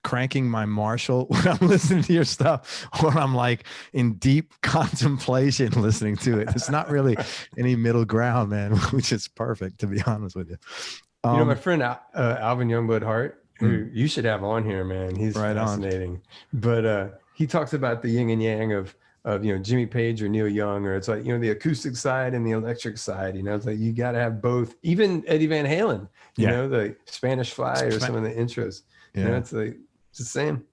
cranking my Marshall when I'm listening to your stuff, or I'm like in deep contemplation listening to it. It's not really any middle ground, man, which is perfect, to be honest with you. My friend Alvin Youngblood Hart, who you should have on here, man. He's right fascinating. But he talks about the yin and yang of Jimmy Page or Neil Young, or it's like, the acoustic side and the electric side. It's like you got to have both. Even Eddie Van Halen, the Spanish Fly or some of the intros. Yeah. It's like, it's the same.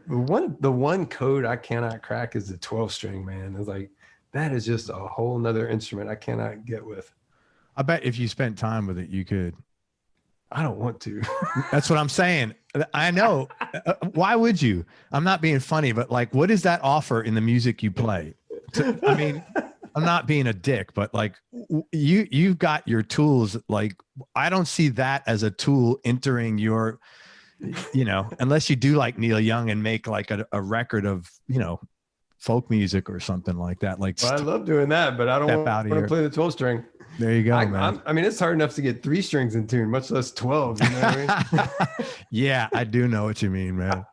The one code I cannot crack is the 12-string, man. It's like, that is just a whole nother instrument I cannot get with. I bet if you spent time with it, you could. I don't want to. That's what I'm saying. I know. Why would you? I'm not being funny, but like, what does that offer in the music you play? I mean, I'm not being a dick, but like you've got your tools. Like, I don't see that as a tool entering your, unless you do like Neil Young and make like a record of, folk music or something like that. Like, well, I love doing that, but I don't want to play the 12-string. There you go, man. I mean, it's hard enough to get 3 strings in tune, much less 12. You know what I mean? Yeah, I do know what you mean, man.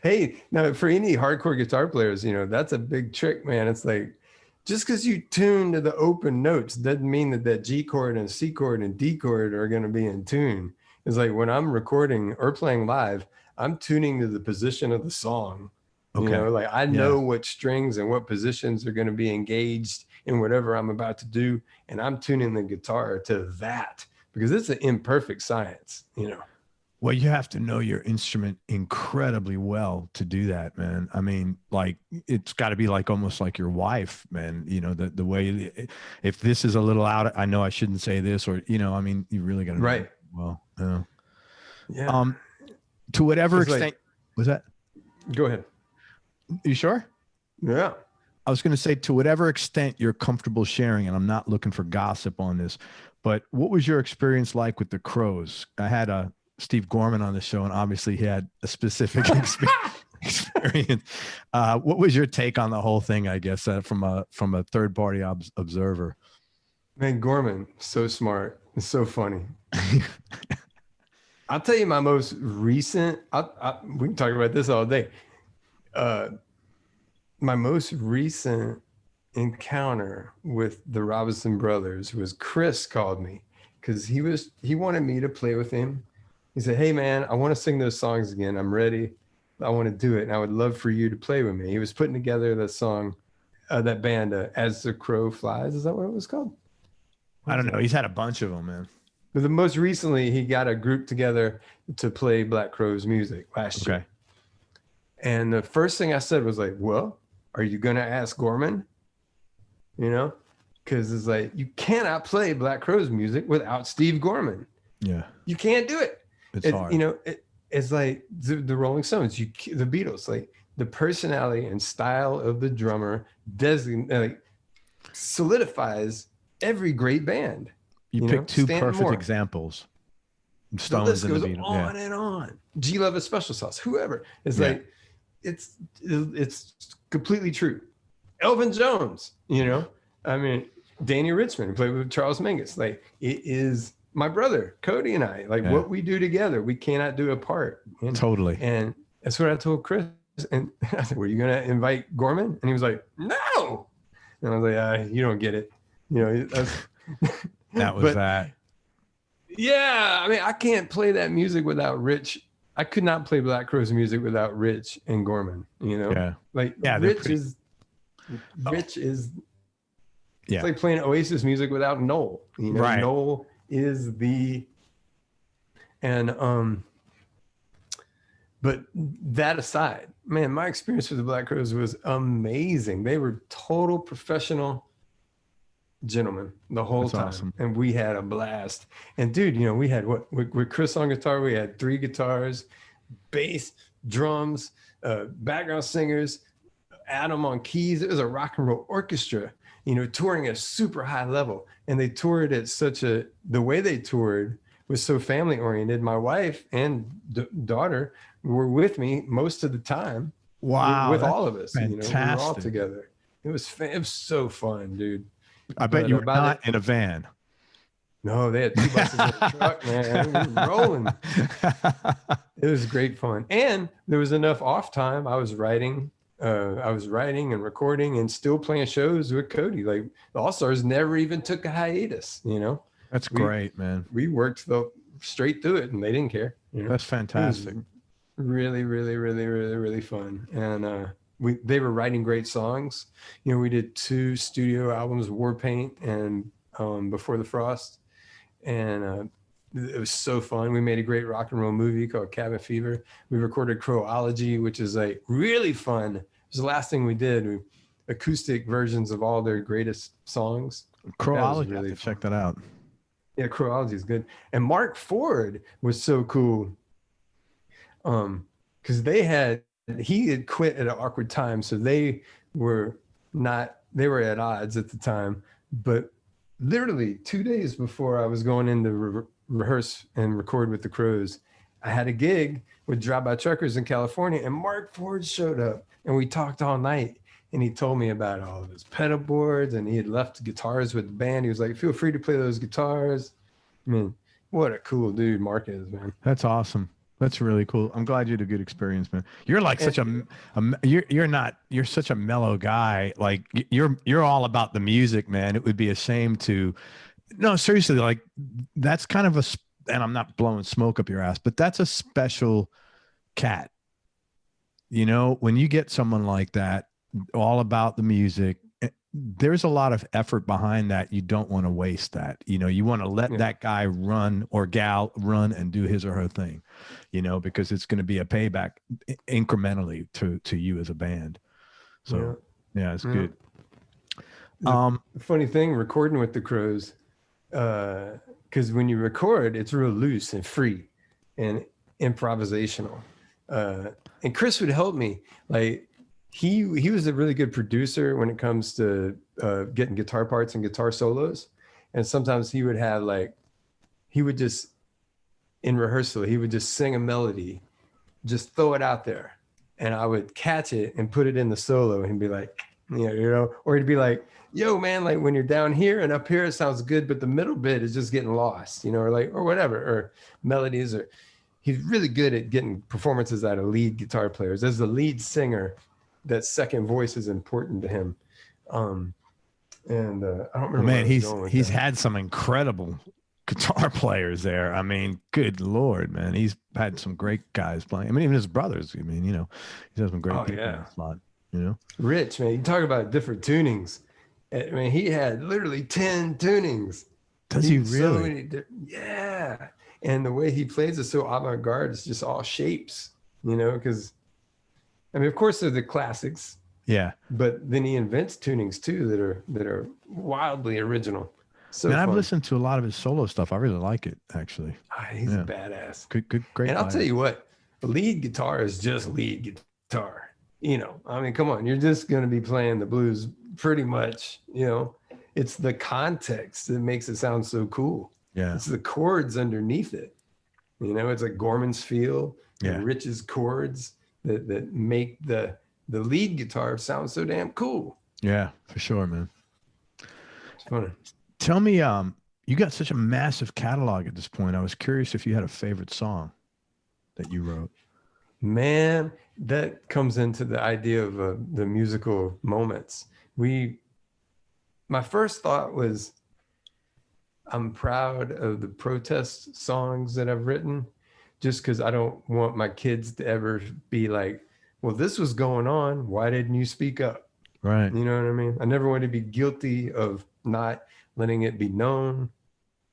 Hey, now for any hardcore guitar players, that's a big trick, man. It's like, just because you tune to the open notes doesn't mean that G chord and C chord and D chord are going to be in tune. It's like when I'm recording or playing live, I'm tuning to the position of the song. Okay. I know what strings and what positions are going to be engaged in whatever I'm about to do. And I'm tuning the guitar to that, because it's an imperfect science, Well, you have to know your instrument incredibly well to do that, man. I mean, like, it's got to be like almost like your wife, man. The way, if this is a little out, I know I shouldn't say this, or, I mean, you really got to right. Well, Yeah. Yeah. To whatever It's like- extent, was that? Go ahead. You sure? Yeah. I was going to say, to whatever extent you're comfortable sharing, and I'm not looking for gossip on this, but what was your experience like with the Crows? I had Steve Gorman on the show, and obviously he had a specific experience. What was your take on the whole thing, I guess, from a third party observer? Man, Gorman, so smart. It's so funny. I'll tell you my most recent, we can talk about this all day. My most recent encounter with the Robinson Brothers was Chris called me because he wanted me to play with him. He said, "Hey man, I want to sing those songs again. I'm ready. I want to do it. And I would love for you to play with me." He was putting together the song, that band, As the Crow Flies. Is that what it was called? I don't know. He's had a bunch of them, man. But the most recently, he got a group together to play Black Crowes music last year. And the first thing I said was like, "Well, are you going to ask Gorman?" You know, because it's like, you cannot play Black Crowes music without Steve Gorman. Yeah. You can't do it. It's hard. You know, it's like the Rolling Stones, the Beatles, like the personality and style of the drummer solidifies every great band. You picked two perfect examples. Stones and the Beatles. On and on. G Love is Special Sauce. Whoever. It's like, it's completely true. Elvin Jones, you know, I mean, Danny Richmond played with Charles Mingus. Like, it is my brother, Cody, and I. Like, what we do together, we cannot do apart. Totally. And that's what I told Chris. And I said, "Were you going to invite Gorman?" And he was like, "No." And I was like, "You don't get it." You know, that was that. Yeah. I mean, I can't play that music without Rich. I could not play Black Crowes music without Rich and Gorman, you know? Yeah. Like, Rich is it's like playing Oasis music without Noel. You know, right. Noel is but that aside, man, my experience with the Black Crowes was amazing. They were total professional gentlemen the whole time. Awesome. And we had a blast. And dude, you know, we had with Chris on guitar, we had 3 guitars, bass, drums, background singers, Adam on keys. It was a rock and roll orchestra, you know, touring at a super high level. And they toured at the way they toured was so family oriented. My wife and daughter were with me most of the time. Wow. With all of us, fantastic. You know, we were all together. It was so fun, dude. I bet you were not in a van. No, they had 2 buses in the truck, man. We were rolling. It was great fun. And there was enough off time. I was writing and recording and still playing shows with Cody. Like, the Allstars never even took a hiatus, you know? That's great, man. We worked straight through it and they didn't care. You know? That's fantastic. Really, really, really, really, really fun. And they were writing great songs. You know, we did 2 studio albums, War Paint and Before the Frost. And it was so fun. We made a great rock and roll movie called Cabin Fever. We recorded Crowology, which is like really fun. It was the last thing we did. Acoustic versions of all their greatest songs. Crowology, really check that out. Yeah, Crowology is good. And Mark Ford was so cool. Because he had quit at an awkward time, so they were at odds at the time. But literally 2 days before I was going in to rehearse and record with the Crows, I had a gig with Drive By Truckers in California, and Mark Ford showed up, and we talked all night. And he told me about all of his pedal boards, and he had left guitars with the band. He was like, "Feel free to play those guitars." I mean, what a cool dude Mark is, man. That's awesome. That's really cool. I'm glad you had a good experience, man. You're like such you're such a mellow guy. Like you're all about the music, man. It would be a shame to, no, seriously, like that's kind of and I'm not blowing smoke up your ass, but that's a special cat. You know, when you get someone like that, all about the music, there's a lot of effort behind that. You don't want to waste that. You know, you want to let that guy run or gal run and do his or her thing, you know, because it's going to be a payback incrementally to you as a band. So yeah, it's good. The funny thing, recording with the Crows, because when you record, it's real loose and free and improvisational. And Chris would help me. Like he was a really good producer when it comes to getting guitar parts and guitar solos. And sometimes he would have he would just, in rehearsal, he would just sing a melody, just throw it out there. And I would catch it and put it in the solo and be like, or he'd be like, yo, man, like when you're down here and up here, it sounds good, but the middle bit is just getting lost, or whatever, or melodies, or he's really good at getting performances out of lead guitar players. As the lead singer, that second voice is important to him. I don't remember. Man, he's had some incredible guitar players there. I mean, good Lord, man. He's had some great guys playing. I mean, even his brothers, he's had some great people in the slot, Rich, man, you talk about different tunings. I mean, he had literally 10 tunings. Does he really? Yeah. And the way he plays is so avant-garde. It's just all shapes, because, I mean, of course, they're the classics. Yeah. But then he invents tunings, too, that are wildly original. So I've listened to a lot of his solo stuff. I really like it, actually. He's a badass. Good, great. And I'll tell you what, lead guitar is just lead guitar. I mean, come on, you're just going to be playing the blues pretty much. It's the context that makes it sound so cool. Yeah. It's the chords underneath it. It's like Gorman's feel, and Rich's chords that make the lead guitar sound so damn cool. Yeah, for sure, man. It's funny. Tell me, you got such a massive catalog at this point. I was curious if you had a favorite song that you wrote. Man, that comes into the idea of the musical moments. My first thought was, I'm proud of the protest songs that I've written, just because I don't want my kids to ever be like, well, this was going on. Why didn't you speak up? Right. You know what I mean? I never want to be guilty of not letting it be known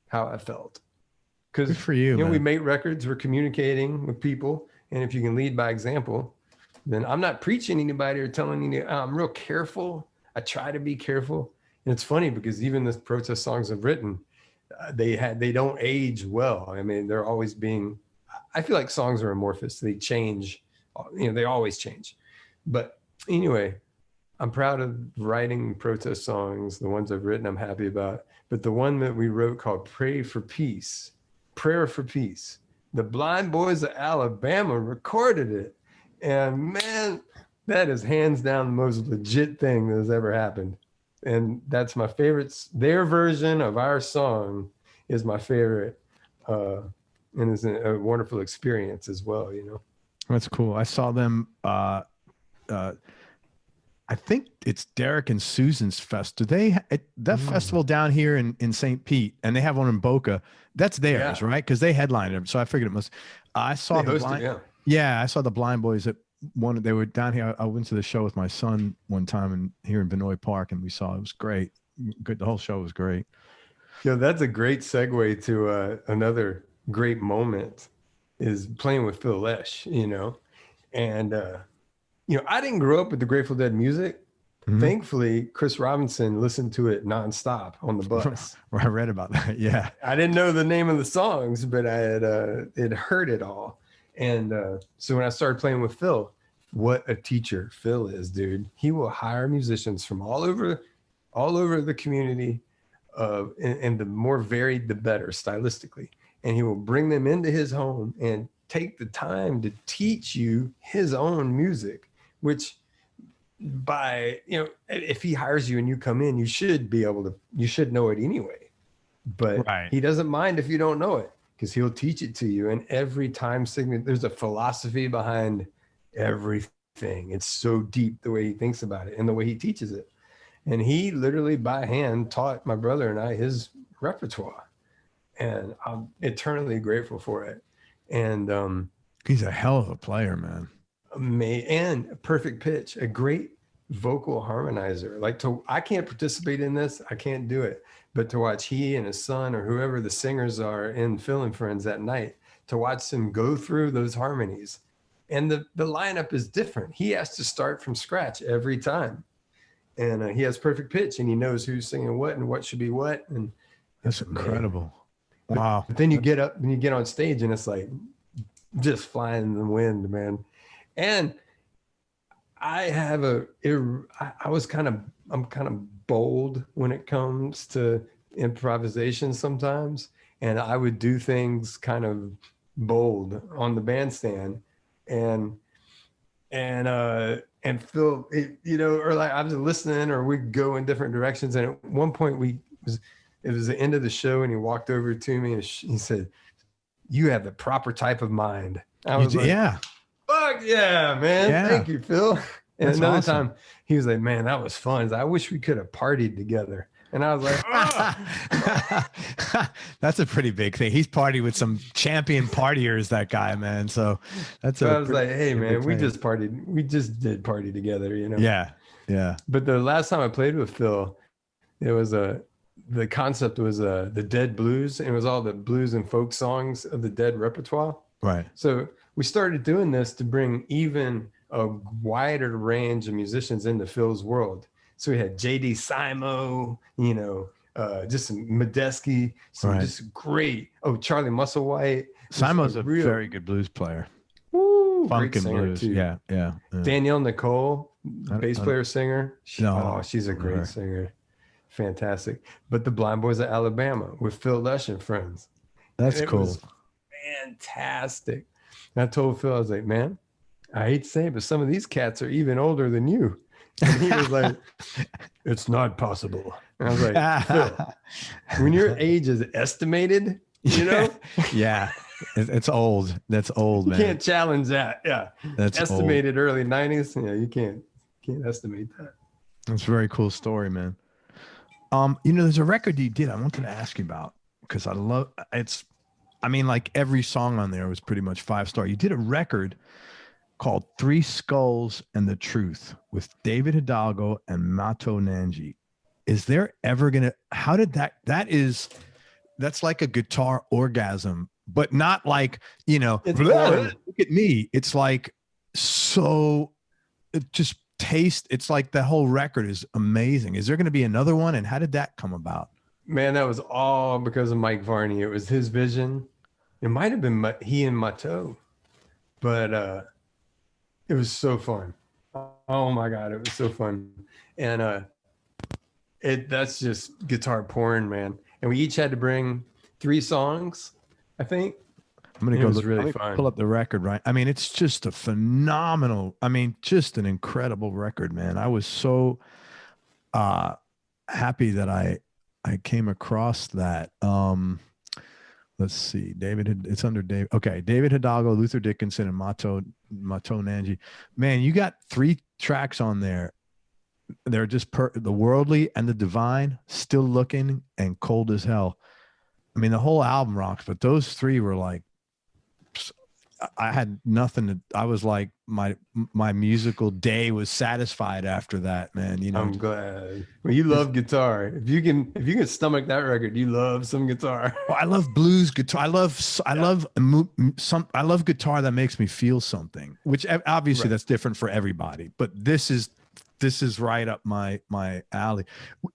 how I felt. Because good for you, man. we make records, we're communicating with people. And if you can lead by example, then I'm not preaching anybody or telling you, I'm real careful. I try to be careful. And it's funny because even the protest songs I've written, they don't age well. I mean, they're always I feel like songs are amorphous. They change, they always change. But anyway, I'm proud of writing protest songs. The ones I've written, I'm happy about. But the one that we wrote called Prayer for Peace, the Blind Boys of Alabama recorded it. And man, that is hands down the most legit thing that has ever happened. And that's my favorite. Their version of our song is my favorite. And it's a wonderful experience as well, That's cool. I saw them, I think it's Derek and Susan's fest. Do they that festival down here in St. Pete, and they have one in Boca? That's theirs, right? Because they headlined it. So I figured it must. I saw I saw the Blind Boys at one. They were down here. I went to the show with my son one time here in Vinoy Park, and we saw it was great. Good. The whole show was great. That's a great segue to another great moment is playing with Phil Lesh. And. I didn't grow up with the Grateful Dead music. Mm-hmm. Thankfully, Chris Robinson listened to it nonstop on the bus. I read about that. Yeah. I didn't know the name of the songs, but I had heard it all. And so when I started playing with Phil, what a teacher Phil is, dude. He will hire musicians from all over the community, and the more varied, the better stylistically. And he will bring them into his home and take the time to teach you his own music. Which if he hires you and you come in, you should know it anyway. But he doesn't mind if you don't know it, because he'll teach it to you. And every time segment, there's a philosophy behind everything. It's so deep the way he thinks about it and the way he teaches it. And he literally by hand taught my brother and I his repertoire. And I'm eternally grateful for it. And he's a hell of a player, man. And a perfect pitch, a great vocal harmonizer. I can't participate in this. I can't do it. But to watch he and his son or whoever the singers are in Phil and Friends that night, to watch them go through those harmonies. And the lineup is different. He has to start from scratch every time. And he has perfect pitch, and he knows who's singing what and what should be what. And that's incredible. Wow. But then you get up and you get on stage and it's like just flying in the wind, man. And I'm kind of bold when it comes to improvisation sometimes. And I would do things kind of bold on the bandstand and feel it, or like I was listening or we'd go in different directions. And at one point it was the end of the show and he walked over to me and he said, "You have the proper type of mind." I was like, yeah. Fuck yeah, man. Yeah. Thank you, Phil. And That's another awesome. time he was like, "Man, that was fun. I wish we could have partied together." And I was like, "Oh." That's a pretty big thing. He's partied with some champion partiers, that guy, man. So I was like, "Hey, man, we thing. just partied. We just did party together, Yeah. Yeah. But the last time I played with Phil, it was the concept was the Dead blues, and it was all the blues and folk songs of the Dead repertoire. Right. So we started doing this to bring even a wider range of musicians into Phil's world. So we had J.D. Simo, just some Medeski, some just great. Oh, Charlie Musselwhite. Simo's a very good blues player. Woo, Funk and blues. too. Yeah. Danielle Nicole, bass player, singer. She's a great singer. Fantastic. But the Blind Boys of Alabama with Phil Lesh and friends. That's cool. Fantastic. And I told Phil, I was like, "Man, I hate to say it, but some of these cats are even older than you." And he was like, "It's not possible." And I was like, "Phil, when your age is estimated, Yeah. It's old. That's old, man. You can't challenge that." Yeah. That's estimated early 90s. Yeah, you can't estimate that. That's a very cool story, man. There's a record you did I wanted to ask you about because I love it's. I mean, like every song on there was pretty much 5-star. You did a record called Three Skulls and the Truth with David Hidalgo and Mato Nanji. Is there ever how did that's like a guitar orgasm, but not like, look at me. It's like, so it just it's like the whole record is amazing. Is there going to be another one? And how did that come about? Man, that was all because of Mike Varney. It was his vision. It might have been he and Mato, but it was so fun. Oh my God, it was so fun. And that's just guitar porn, man. And we each had to bring 3 songs, I think. I'm going to go look, really fun. Pull up the record, right? I mean, it's just a phenomenal, just an incredible record, man. I was so happy that I came across that. Let's see, it's under David. Okay, David Hidalgo, Luther Dickinson, and Mato Nanji. Man, you got 3 tracks on there. They're just the worldly and the divine, still looking, and cold as hell. I mean, the whole album rocks, but those 3 were like, I had nothing to. I was like, my musical day was satisfied after that, man. I'm glad. Well, you love guitar. If you can stomach that record, you love some guitar. Well, I love blues guitar. I love guitar that makes me feel something. Which obviously that's different for everybody, but this is right up my alley.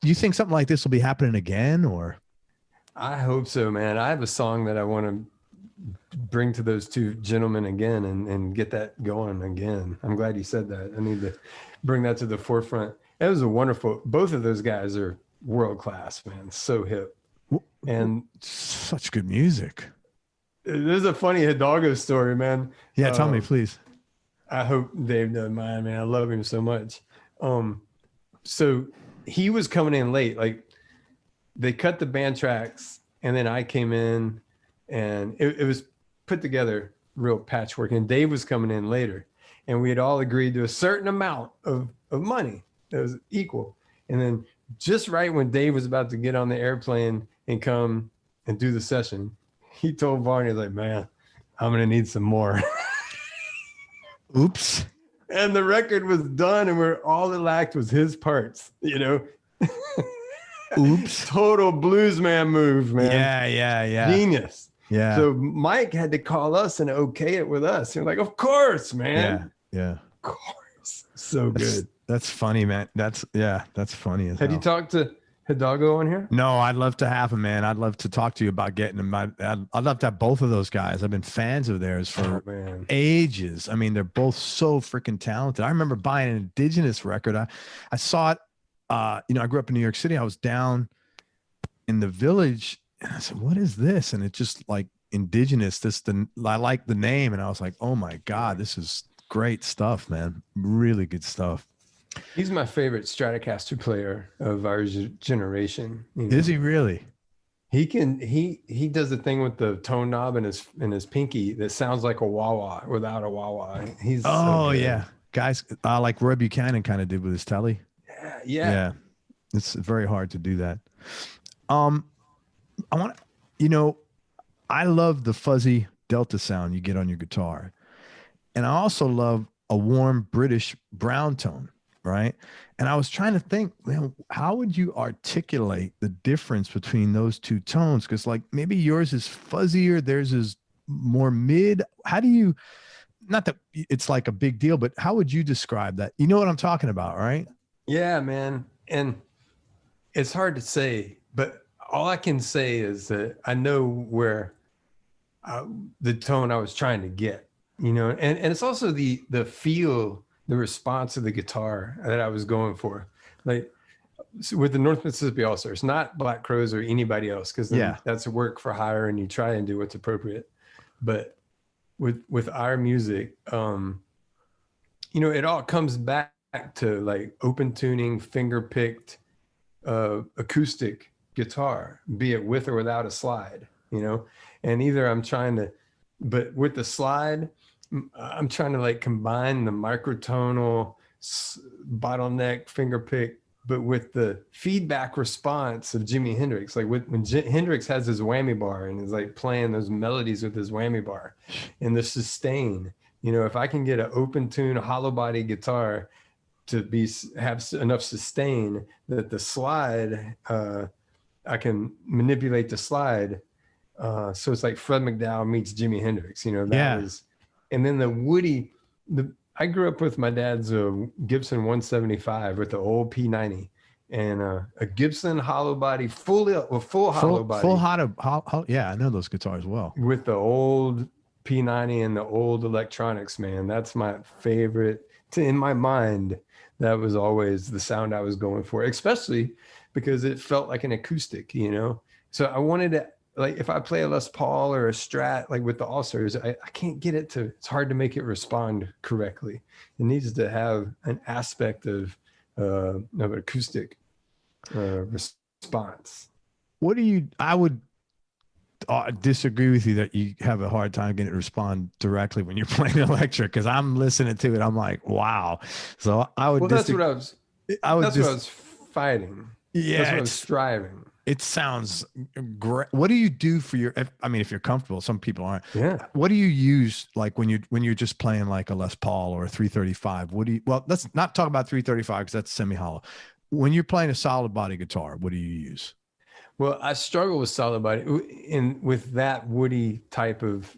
Do you think something like this will be happening again, or? I hope so, man. I have a song that I want to bring to those 2 gentlemen again and get that going again. I'm glad you said that. I need to bring that to the forefront. It was both of those guys are world class, man. So hip and such good music. There's a funny Hidalgo story, man. Yeah, tell me, please. I hope Dave doesn't mind, man. I love him so much. So he was coming in late. Like they cut the band tracks and then I came in and it was put together real patchwork, and Dave was coming in later, and we had all agreed to a certain amount of money that was equal. And then just right when Dave was about to get on the airplane and come and do the session, he told Varney, like, "Man, I'm going to need some more." Oops. And the record was done, and all that lacked was his parts, Oops. Total bluesman move, man. Yeah. Genius. Yeah. So Mike had to call us and okay it with us. You're like, "Of course, man." Yeah. Of course. So good. That's funny, man. That's funny as Have hell. you talked to Hidalgo on here? No, I'd love to have him, man. I'd love to talk to you about getting him. I'd love to have both of those guys. I've been fans of theirs for ages. I mean, they're both so freaking talented. I remember buying an Indigenous record. I saw it. You know, I grew up in New York City. I was down in the Village, and I said, "What is this?" And it's just like Indigenous. I like the name, and I was like, "Oh my God, this is great stuff, man! Really good stuff." He's my favorite Stratocaster player of our generation. You know? Is he really? He does the thing with the tone knob in his pinky that sounds like a wah-wah without a wah-wah. He's so yeah, guys, like Roy Buchanan kind of did with his telly. Yeah. It's very hard to do that. I want to, you know, I love the fuzzy Delta sound you get on your guitar, and I also love a warm British brown tone. Right. And I was trying to think, man, how would you articulate the difference between those two tones? Because like maybe yours is fuzzier, theirs is more mid. How do you, not that it's like a big deal, but how would you describe that? You know what I'm talking about, right? Yeah, man. And it's hard to say, but all I can say is that I know where the tone I was trying to get, you know, and it's also the feel, the response of the guitar that I was going for, like with the North Mississippi Allstars, not Black Crowes or anybody else, because that's work for hire and you try and do what's appropriate. But with our music, you know, it all comes back to like open tuning, finger picked acoustic guitar, be it with or without a slide, you know, and either but with the slide, I'm trying to like combine the microtonal bottleneck finger pick, but with the feedback response of Jimi Hendrix. Like when Hendrix has his whammy bar and is like playing those melodies with his whammy bar and the sustain, you know, if I can get an open tune, hollow body guitar to have enough sustain that the slide, I can manipulate the slide. So it's like Fred McDowell meets Jimi Hendrix, you know, that was. And then the woody, I grew up with my dad's Gibson 175 with the old P90 and a Gibson hollow body, full hollow body. Yeah, I know those guitars well. With the old P90 and the old electronics, man. That's my favorite. In my mind, that was always the sound I was going for, especially because it felt like an acoustic, you know? So I wanted to, like if I play a Les Paul or a Strat, like with the Allstars, I can't get it to, it's hard to make it respond correctly. It needs to have an aspect of an acoustic response. I would disagree with you that you have a hard time getting it to respond directly when you're playing electric, because I'm listening to it, I'm like, wow. So I would. Well, that's what I was fighting. Yeah, that's what I was striving. It sounds great. What do you do for your, if you're comfortable, some people aren't. Yeah. What do you use like when you're just playing like a Les Paul or a 335? Well, let's not talk about 335 because that's semi-hollow. When you're playing a solid body guitar, what do you use? Well, I struggle with solid body with that woody type of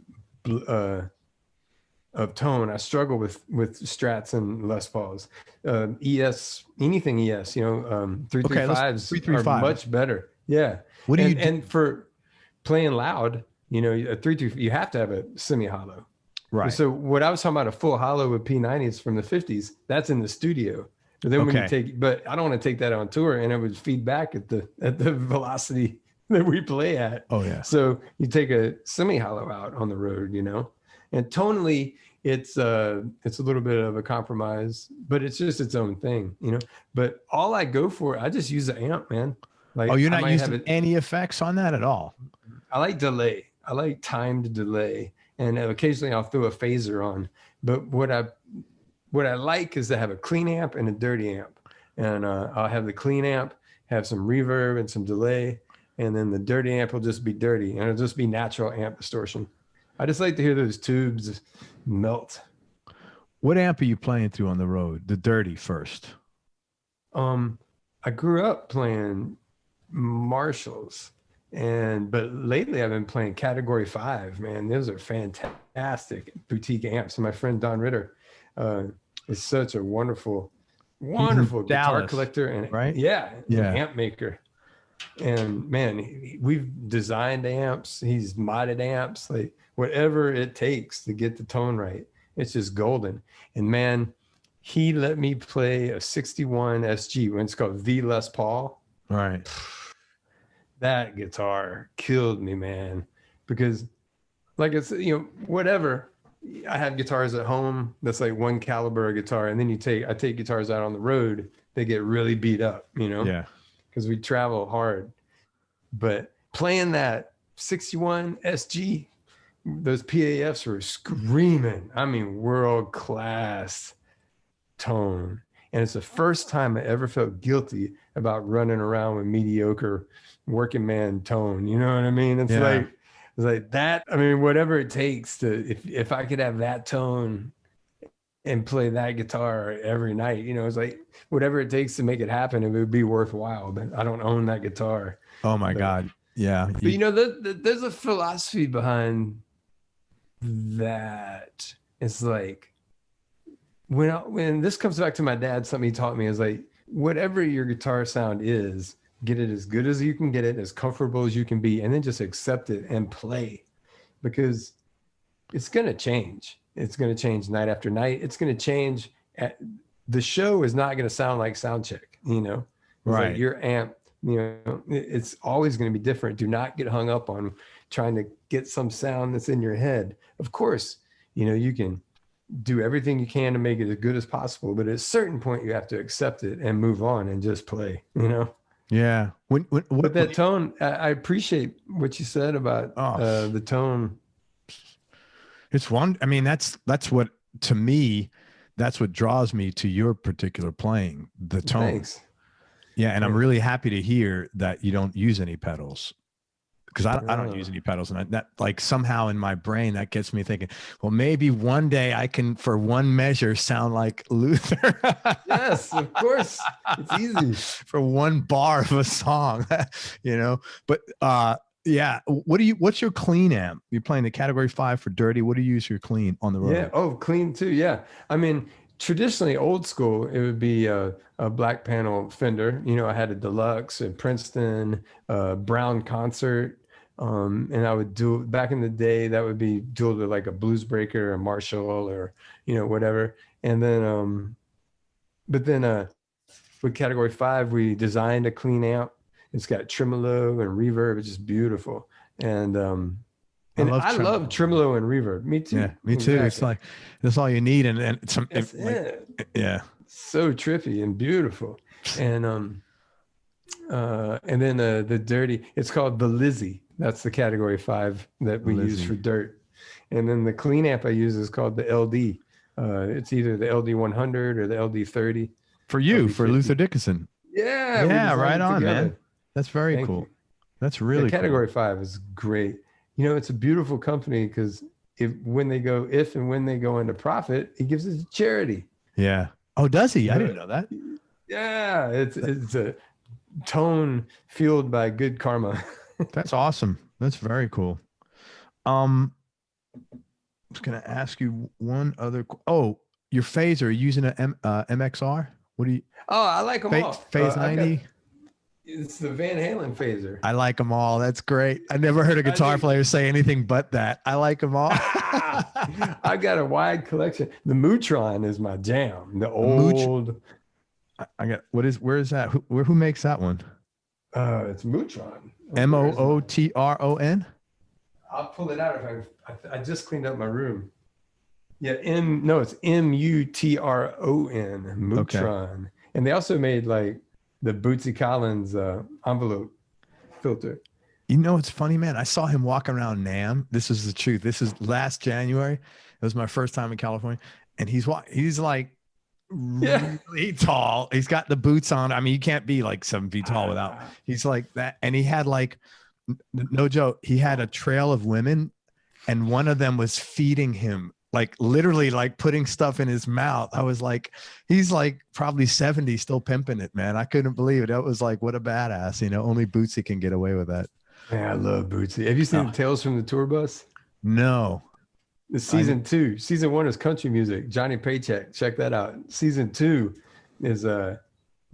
tone. I struggle with Strats and Les Pauls. ES, anything ES, you know, 335s are much better. Yeah. What do you do? And for playing loud, you know, a 335, you have to have a semi-hollow. Right. So what I was talking about, a full hollow with P90s from the 50s, that's in the studio. But then when but I don't want to take that on tour, and it would feed back at the velocity that we play at. Oh yeah. So you take a semi-hollow out on the road, you know, and tonally it's a little bit of a compromise, but it's just its own thing, you know. But all I go for, I just use the amp, man. Like, you're not using any effects on that at all? I like delay. I like timed delay, and occasionally I'll throw a phaser on. But what I like is to have a clean amp and a dirty amp, and I'll have the clean amp have some reverb and some delay, and then the dirty amp will just be dirty, and it'll just be natural amp distortion. I just like to hear those tubes melt. What amp are you playing through on the road? The dirty first. I grew up playing Marshalls, but lately I've been playing Category 5. Man, those are fantastic boutique amps. And my friend Don Ritter is such a wonderful guitar collector and right? Yeah, amp maker. And man, we've designed amps, he's modded amps, like whatever it takes to get the tone right. It's just golden. And man, he let me play a 61 SG when it's called V Les Paul. Right. That guitar killed me, man, because like it's, whatever. I have guitars at home that's like one caliber of guitar, and then I take guitars out on the road, they get really beat up, Yeah. because we travel hard. But playing that 61 SG, those PAFs were screaming. I mean, world class tone. And it's the first time I ever felt guilty about running around with mediocre working man tone. You know what I mean? It's like that. I mean, whatever it takes to, if I could have that tone and play that guitar every night, it's like whatever it takes to make it happen, it would be worthwhile. But I don't own that guitar. Oh my God. Yeah. But there's a philosophy behind that. It's like, when this comes back to my dad, something he taught me is like, whatever your guitar sound is, get it as good as you can get it, as comfortable as you can be, and then just accept it and play, because it's going to change. It's going to change night after night. It's going to change. The show is not going to sound like sound check, It's right. Like your amp, it's always going to be different. Do not get hung up on trying to get some sound that's in your head. Of course, you can do everything you can to make it as good as possible, but at a certain point you have to accept it and move on and just play, Yeah. But that tone, I appreciate what you said about the tone. It's one. I mean, that's what, to me, that's what draws me to your particular playing, the tone. Thanks. Yeah. And I'm really happy to hear that you don't use any pedals, because I don't use any pedals, and that like somehow in my brain that gets me thinking, well, maybe one day I can, for one measure, sound like Luther. Yes, of course, it's easy for one bar of a song, But yeah, what's your clean amp? You're playing the Category 5 for Dirty. What do you use your clean on the road? Yeah. Oh, clean too. Yeah. I mean, traditionally old school, it would be a black panel Fender. I had a Deluxe, a Princeton, Brown Concert. And I would do, back in the day, that would be dual to like a Blues Breaker, a Marshall, or, whatever. And then, but then with Category 5, we designed a clean amp. It's got tremolo and reverb. It's just beautiful. And I love tremolo and reverb. Me too. Yeah, me too. Exactly. It's like, that's all you need. And some, yeah. So trippy and beautiful. And then the Dirty, it's called the Lizzie. That's the Category 5 that we use for dirt. And then the clean amp I use is called the LD. It's either the LD 100 or the LD 30. For you, for Luther Dickinson. Yeah. Yeah, right on, man. That's very cool. That's really cool. Category 5 is great. It's a beautiful company, because if and when they go into profit, he gives it to charity. Yeah. Oh, does he? I didn't know that. Yeah. It's a tone fueled by good karma. That's awesome. That's very cool. I was going to ask you one other. Oh, your phaser, are you using an MXR? What do you? Oh, I like them all. Phase 90. It's the Van Halen phaser. I like them all. That's great. I never heard a guitar player say anything but that. I like them all. I got a wide collection. The Mootron is my jam. The old. I got. Where is that? Who makes that one? It's Mootron. Mootron. I'll pull it out if I just cleaned up my room. Yeah, it's Mutron. Mootron. Okay. And they also made like the Bootsy Collins envelope filter. It's funny, man. I saw him walking around NAMM. This is the truth. This is last January. It was my first time in California, and he's like really tall. He's got the boots on. I mean, you can't be like 7 feet tall without. He's like that, and he had like, no joke, he had a trail of women, and one of them was feeding him, like literally like putting stuff in his mouth. I was like, he's like probably 70, still pimping it, man. I couldn't believe it. That was like, what a badass. Only Bootsy can get away with that. Man, I love Bootsy. Have you seen the Tales from the Tour Bus? No. The season 2. Season 1 is country music. Johnny Paycheck. Check that out. Season 2 is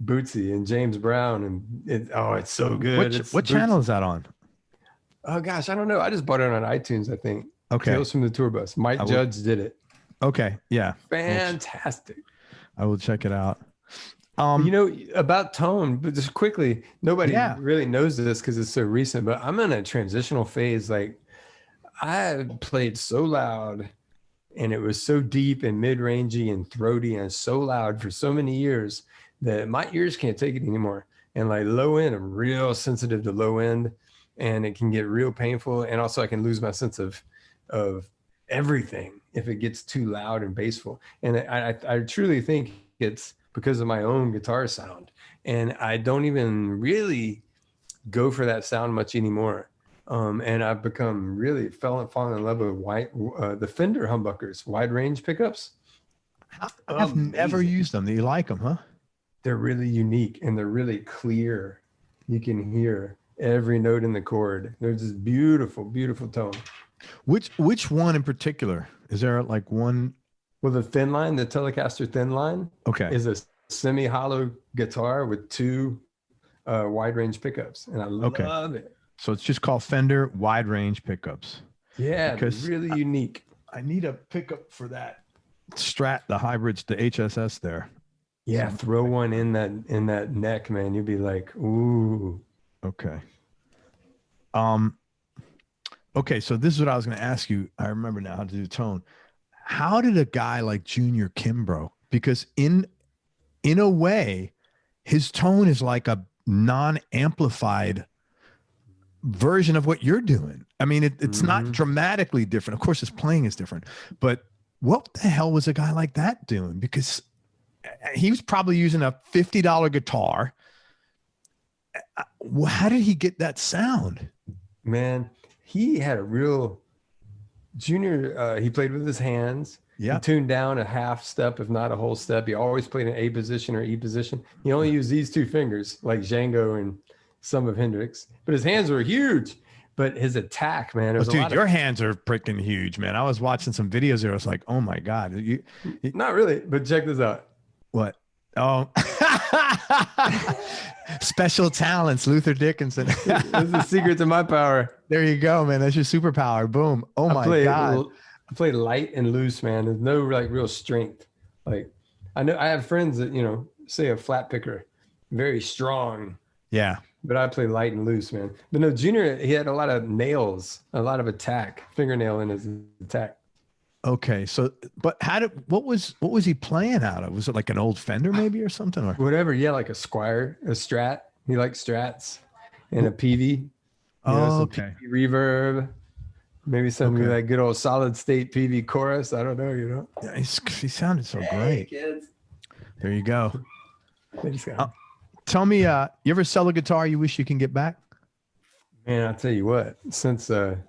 Bootsy and James Brown, and it's so good. What channel is that on? Oh gosh, I don't know. I just bought it on iTunes, I think. Okay. Tales from the Tour Bus. Mike Judge did it. Okay. Yeah. Fantastic. I will check it out. About tone, but just quickly, nobody really knows this because it's so recent, but I'm in a transitional phase. Like, I played so loud and it was so deep and mid-rangey and throaty and so loud for so many years that my ears can't take it anymore. And like low end, I'm real sensitive to low end, and it can get real painful. And also I can lose my sense of everything if it gets too loud and bassful. And I truly think it's because of my own guitar sound. And I don't even really go for that sound much anymore. And I've become really fallen in love with the Fender humbuckers, wide range pickups. I've never used them. Do you like them, huh? They're really unique and they're really clear. You can hear every note in the chord. They're just beautiful, beautiful tone. Which one in particular? Is there like one? Well, the Thin Line, the Telecaster Thin Line, is a semi-hollow guitar with two wide range pickups, and I love it. So it's just called Fender wide range pickups. Yeah, because really unique. I need a pickup for that Strat, the hybrids, the HSS there. Yeah, throw one in that neck, man. You'll be like, ooh. Okay. Okay, so this is what I was going to ask you. I remember now how to do tone. How did a guy like Junior Kimbrough? Because in a way, his tone is like a non-amplified version of what you're doing. I mean, it's not dramatically different. Of course, his playing is different. But what the hell was a guy like that doing? Because he was probably using a $50 guitar. How did he get that sound? Man, he had a real Junior. He played with his hands. Yeah. He tuned down a half step, if not a whole step. He always played in A position or E position. He only used these two fingers, like Django and some of Hendrix. But his hands were huge. But his attack, man, it was dude, your hands are freaking huge, man. I was watching some videos there. I was like, oh my God. Not really, but check this out. What? Oh, special talents, Luther Dickinson. This is the secret to my power. There you go, man. That's your superpower. Boom. Oh my God. I play light and loose, man. There's no like real strength. Like I know I have friends that, say a flat picker, very strong. Yeah. But I play light and loose, man. But no, Junior, he had a lot of nails, a lot of fingernail in his attack. Okay, so but what was he playing out of? Was it like an old Fender maybe or something, or whatever? Yeah, like a Squier, a Strat. He likes Strats and a PV. Okay. PV reverb, maybe some like good old solid state PV chorus. I don't know. Yeah, he sounded so great. Kids. There you go. Tell me, you ever sell a guitar you wish you can get back? Man, I'll tell you what. Since on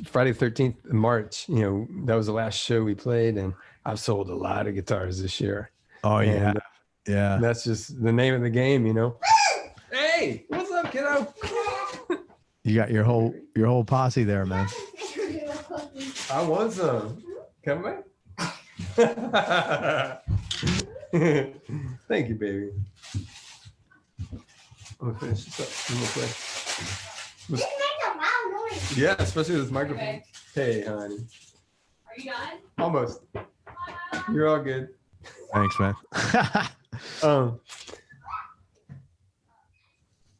Friday 13th March, that was the last show we played, and I've sold a lot of guitars this year. Oh yeah. And, yeah. That's just the name of the game, Hey, what's up, kiddo? You got your whole posse there, man. I want some. Come back. Thank you, baby. I'm gonna finish this up. I'm gonna play. You make a loud noise. Yeah, especially with this microphone. Okay. Hey, honey. Are you done? Almost. You're all good. Thanks, man.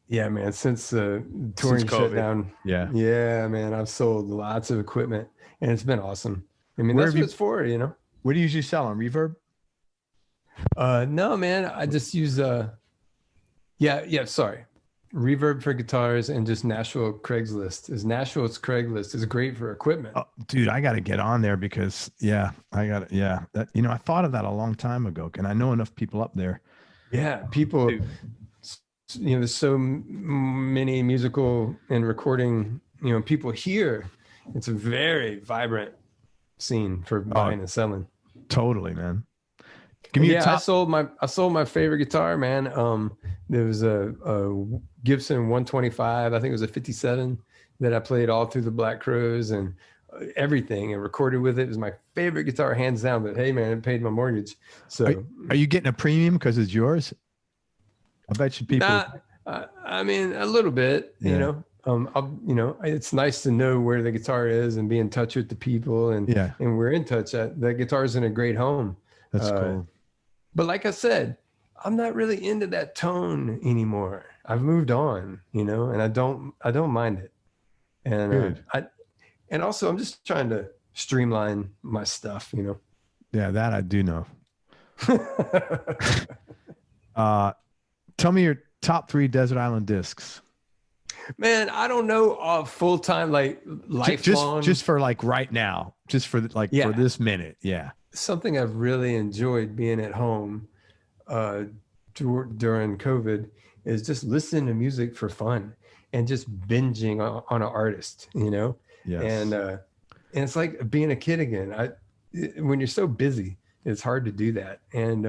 Yeah, man. Since touring shut down. Yeah. Yeah, man. I've sold lots of equipment, and it's been awesome. I mean, that's what it's for, What do you usually sell on Reverb? No, man. I just use sorry. Reverb for guitars and just Nashville Craigslist. Nashville's Craigslist is great for equipment. Oh, dude, I got to get on there because that I thought of that a long time ago, and I know enough people up there. Yeah, people. Dude. There's so many musical and recording, people here. It's a very vibrant scene for buying and selling. Totally, man. Give me I sold my favorite guitar, man. There was a Gibson 125. I think it was a 57 that I played all through the Black Crowes, and everything and recorded with it. It was my favorite guitar, hands down. But hey, man, it paid my mortgage. So are you getting a premium because it's yours? I bet you people. I mean, a little bit. You know, it's nice to know where the guitar is and be in touch with the people, and we're in touch. The guitar's in a great home. That's cool. But like I said, I'm not really into that tone anymore. I've moved on, you know, and I don't mind it. And and also I'm just trying to streamline my stuff, you know. Yeah, that I do know. Tell me your top 3 Desert Island discs. Man, I don't know full time, like lifelong. Just for like right now, just for like for this minute. Yeah. Something I've really enjoyed being at home during COVID is just listening to music for fun and just binging on an artist, you know? Yes. And it's like being a kid again. When you're so busy, it's hard to do that. And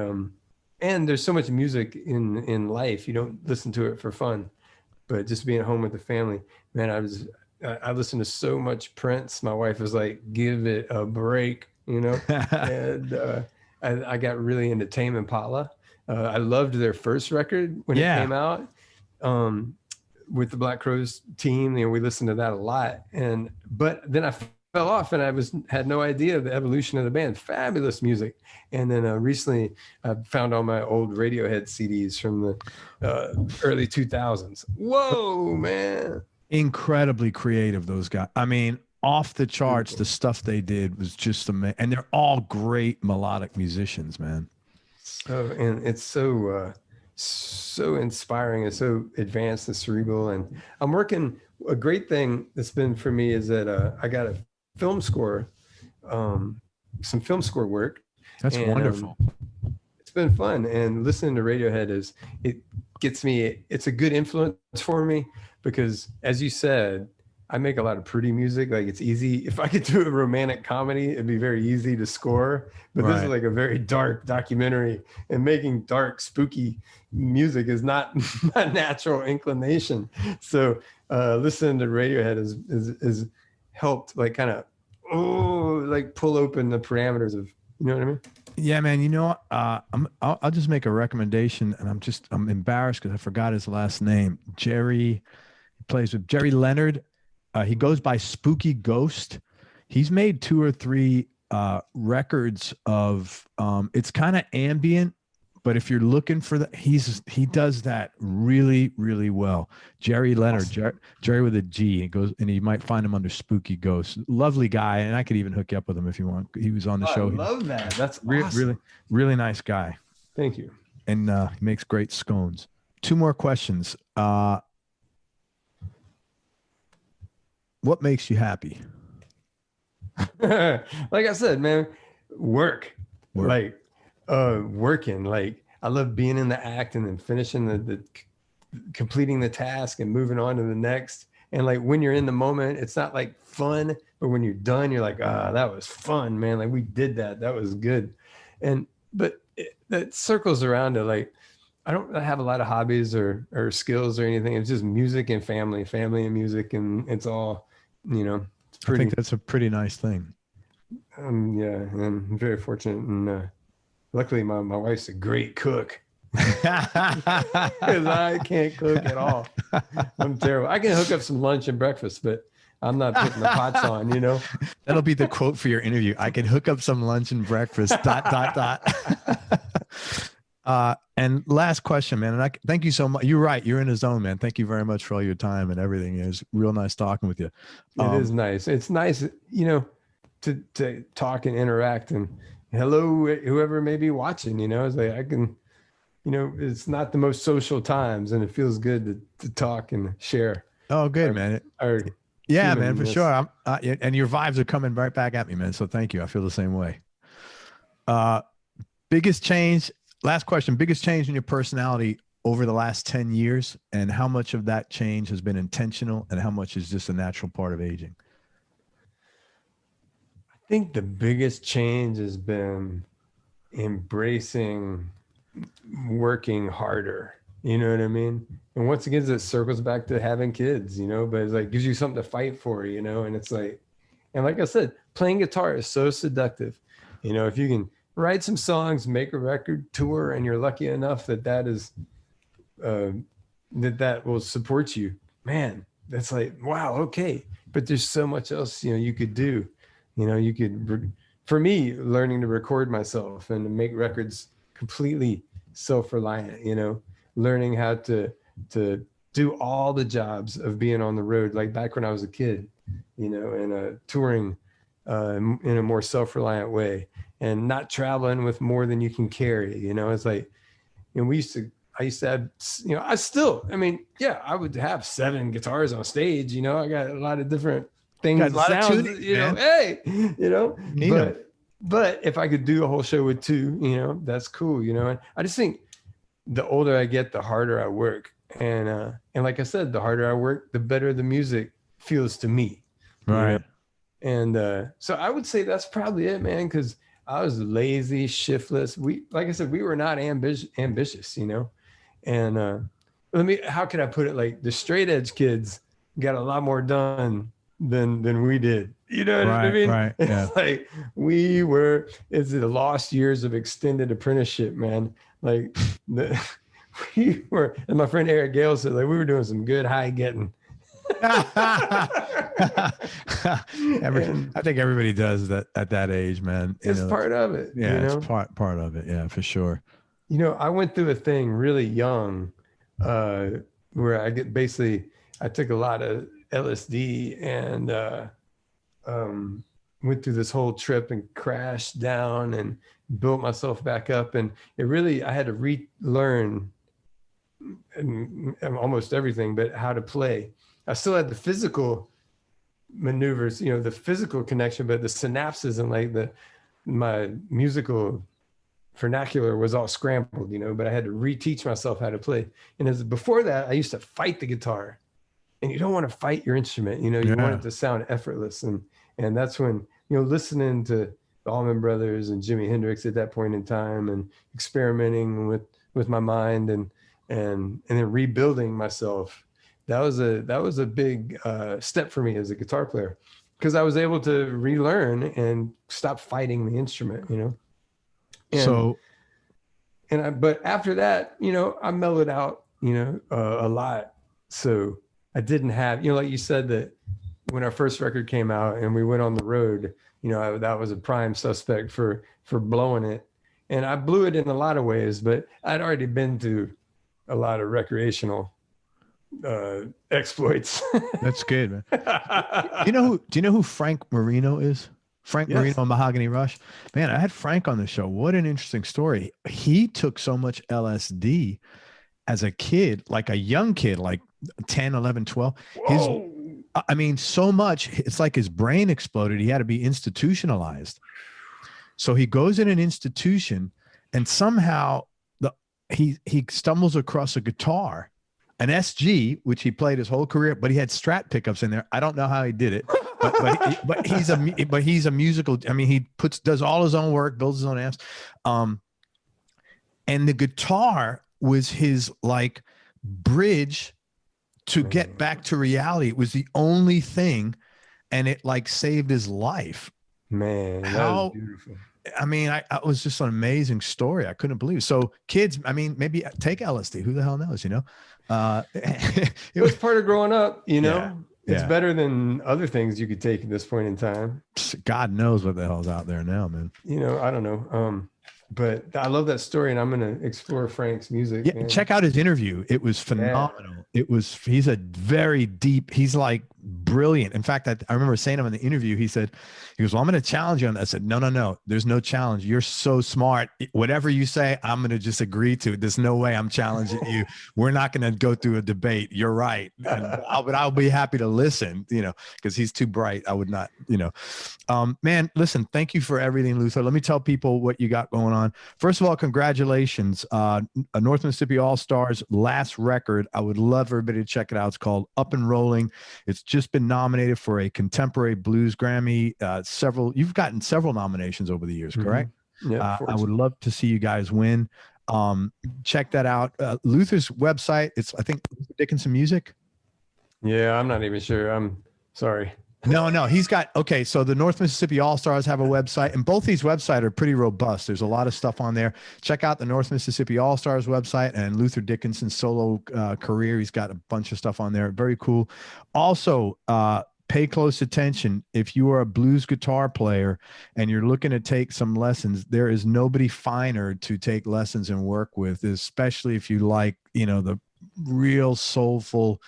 there's so much music in life. You don't listen to it for fun, but just being at home with the family, man, I listened to so much Prince. My wife was like, give it a break, you know? And I got really into Tame Impala. I loved their first record when it came out with the Black Crowes team. You know, we listened to that a lot. But then I fell off and I had no idea the evolution of the band. Fabulous music. And then recently I found all my old Radiohead CDs from the early 2000s. Whoa, man. Incredibly creative, those guys. I mean, off the charts, the stuff they did was just amazing. And they're all great melodic musicians, man. And it's so inspiring and so advanced and cerebral. And I'm working, a great thing that's been for me is that I got a film score, some film score work. That's wonderful. It's been fun. And listening to Radiohead it's a good influence for me because, as you said, I make a lot of pretty music. Like, it's easy. If I could do a romantic comedy, it'd be very easy to score. But this is like a very dark documentary, and making dark, spooky music is not my natural inclination. So listening to Radiohead is helped, like, kind of like pull open the parameters of, you know what I mean? Yeah, man. You know, I'll just make a recommendation, and I'm embarrassed because I forgot his last name. He plays with Jerry Leonard. He goes by Spooky Ghost. He's made 2 or 3 records of it's kind of ambient, but if you're looking for that, he does that really, really well. Jerry Leonard, awesome. Jerry with a G. He goes, and you might find him under Spooky Ghost. Lovely guy, and I could even hook you up with him if you want. He was on the show. I love that. That's awesome. Really, really nice guy. Thank you. And he makes great scones. 2 more questions. What makes you happy? Like I said, man, work. Like working. Like, I love being in the act and then finishing the completing the task and moving on to the next. And like, when you're in the moment, it's not like fun, but when you're done, you're like, that was fun, man. Like, we did that. That was good. But that circles around to, like, I don't have a lot of hobbies or skills or anything. It's just music and family and music. And it's all, you know, it's pretty. I think that's a pretty nice thing. Yeah, and I'm very fortunate. And luckily, my wife's a great cook. Because I can't cook at all. I'm terrible. I can hook up some lunch and breakfast, but I'm not putting the pots on, you know? That'll be the quote for your interview. I can hook up some lunch and breakfast, ... And last question, man. And thank you so much. You're right. You're in the zone, man. Thank you very much for all your time and everything. It was real nice talking with you. It is nice. It's nice, you know, to talk and interact, and hello, whoever may be watching, you know, it's like, I can, you know, it's not the most social times, and it feels good to talk and share. Oh, good, man. Yeah, man, for sure. And your vibes are coming right back at me, man. So thank you. I feel the same way. Biggest change. Last question, biggest change in your personality over the last 10 years, and how much of that change has been intentional and how much is just a natural part of aging? I think the biggest change has been embracing working harder. You know what I mean? And once again, it circles back to having kids, you know, but it's like, gives you something to fight for, you know, and it's like, And like I said, playing guitar is so seductive. You know, if you can write some songs, make a record, tour, and you're lucky enough that that is that will support you, man, that's like, wow, okay. But there's so much else, you know, you could do. You know, you could, for me, learning to record myself and to make records completely self-reliant, you know, learning how to do all the jobs of being on the road, like back when I was a kid, you know, and touring in a more self-reliant way, and not traveling with more than you can carry. You know, it's like, you know, I used to have, you know, I would have 7 guitars on stage. You know, I got a lot of different things, got a lot sounds, of tuning, you know, man. hey, you know, but if I could do a whole show with 2, you know, that's cool, you know. And I just think the older I get, the harder I work. And like I said, the harder I work, the better the music feels to me. Right. You know? And so I would say that's probably it, man, because I was lazy, shiftless. Like I said, we were not ambitious, you know. And how can I put it? Like, the straight edge kids got a lot more done than we did. You know what I mean? Right. Yeah. It's like it's the lost years of extended apprenticeship, man. Like we were, and my friend Eric Gale said, like, we were doing some good high getting. I think everybody does that at that age, man. It's part of it. Yeah, you know? it's part of it. Yeah, for sure. You know, I went through a thing really young, where I took a lot of LSD and went through this whole trip and crashed down and built myself back up. And I had to relearn almost everything, but how to play. I still had the physical maneuvers, you know, the physical connection, but the synapses and like my musical vernacular was all scrambled, you know, but I had to reteach myself how to play. And before that, I used to fight the guitar, and you don't want to fight your instrument, you know, you want it to sound effortless. And that's when, you know, listening to the Allman Brothers and Jimi Hendrix at that point in time, and experimenting with my mind and then rebuilding myself. That was a big step for me as a guitar player, because I was able to relearn and stop fighting the instrument, you know. But after that, you know, I mellowed out, you know, a lot. So I didn't have, you know, like you said, that when our first record came out and we went on the road, you know, that was a prime suspect for blowing it. And I blew it in a lot of ways, but I'd already been to a lot of recreational exploits. That's good, man. Do you know who Frank Marino is? Frank Marino and Mahogany Rush. Man, I had Frank on the show. What an interesting story. He took so much LSD as a kid, like a young kid, like 10, 11, 12. So much, it's like his brain exploded. He had to be institutionalized. So he goes in an institution, and somehow he stumbles across a guitar, an SG, which he played his whole career, but he had Strat pickups in there. I don't know how he did it, but he's a musical. I mean, he does all his own work, builds his own amps. And the guitar was his like bridge to get back to reality. It was the only thing, and it like saved his life. Man, that was beautiful. I mean, it was just an amazing story. I couldn't believe it. So kids, I mean, maybe take LSD. Who the hell knows, you know? It was part of growing up, you know? Yeah. It's better than other things you could take at this point in time. God knows what the hell's out there now, man. You know, I don't know. But I love that story, and I'm going to explore Frank's music. Yeah, check out his interview. It was phenomenal. Yeah. He's a very deep, he's like brilliant. In fact, I remember saying to him in the interview, he goes, well, I'm going to challenge you on that. I said, no, there's no challenge. You're so smart. Whatever you say, I'm going to just agree to it. There's no way I'm challenging you. We're not going to go through a debate. You're right. But I'll be happy to listen, you know, because he's too bright. I would not, you know. Man, listen, thank you for everything, Luther. Let me tell people what you got going on. First of all, congratulations. North Mississippi Allstars last record. I would love everybody to check it out. It's called Up and Rolling. It's just been nominated for a Contemporary Blues Grammy. You've gotten several nominations over the years, correct? Mm-hmm. Yeah, I would love to see you guys win. Check that out. Luther's website, it's, I think, Luther Dickinson Music. Yeah, I'm not even sure. I'm sorry. No, he's got, okay. So the North Mississippi Allstars have a website, and both these websites are pretty robust. There's a lot of stuff on there. Check out the North Mississippi Allstars website and Luther Dickinson's solo career. He's got a bunch of stuff on there. Very cool. Also, pay close attention. If you are a blues guitar player and you're looking to take some lessons, there is nobody finer to take lessons and work with, especially if you like, the real soulful,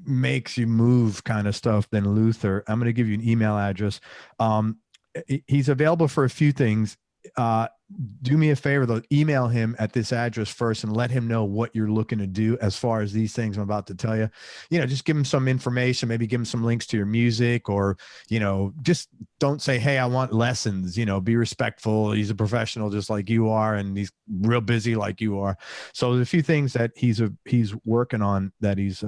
makes you move kind of stuff than Luther. I'm going to give you an email address. He's available for a few things. Do me a favor though, email him at this address first and let him know what you're looking to do as far as these things I'm about to tell you. Just give him some information, maybe give him some links to your music, or just don't say, hey, I want lessons. Be respectful. He's a professional just like you are, and he's real busy like you are. So there's a few things that he's working on that he's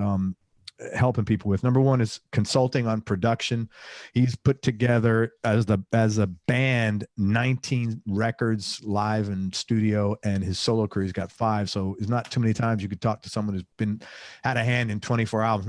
helping people with. Number one is consulting on production. He's put together as a band 19 records live and studio, and his solo career, he's got 5. So it's not too many times you could talk to someone who's had a hand in 24 albums.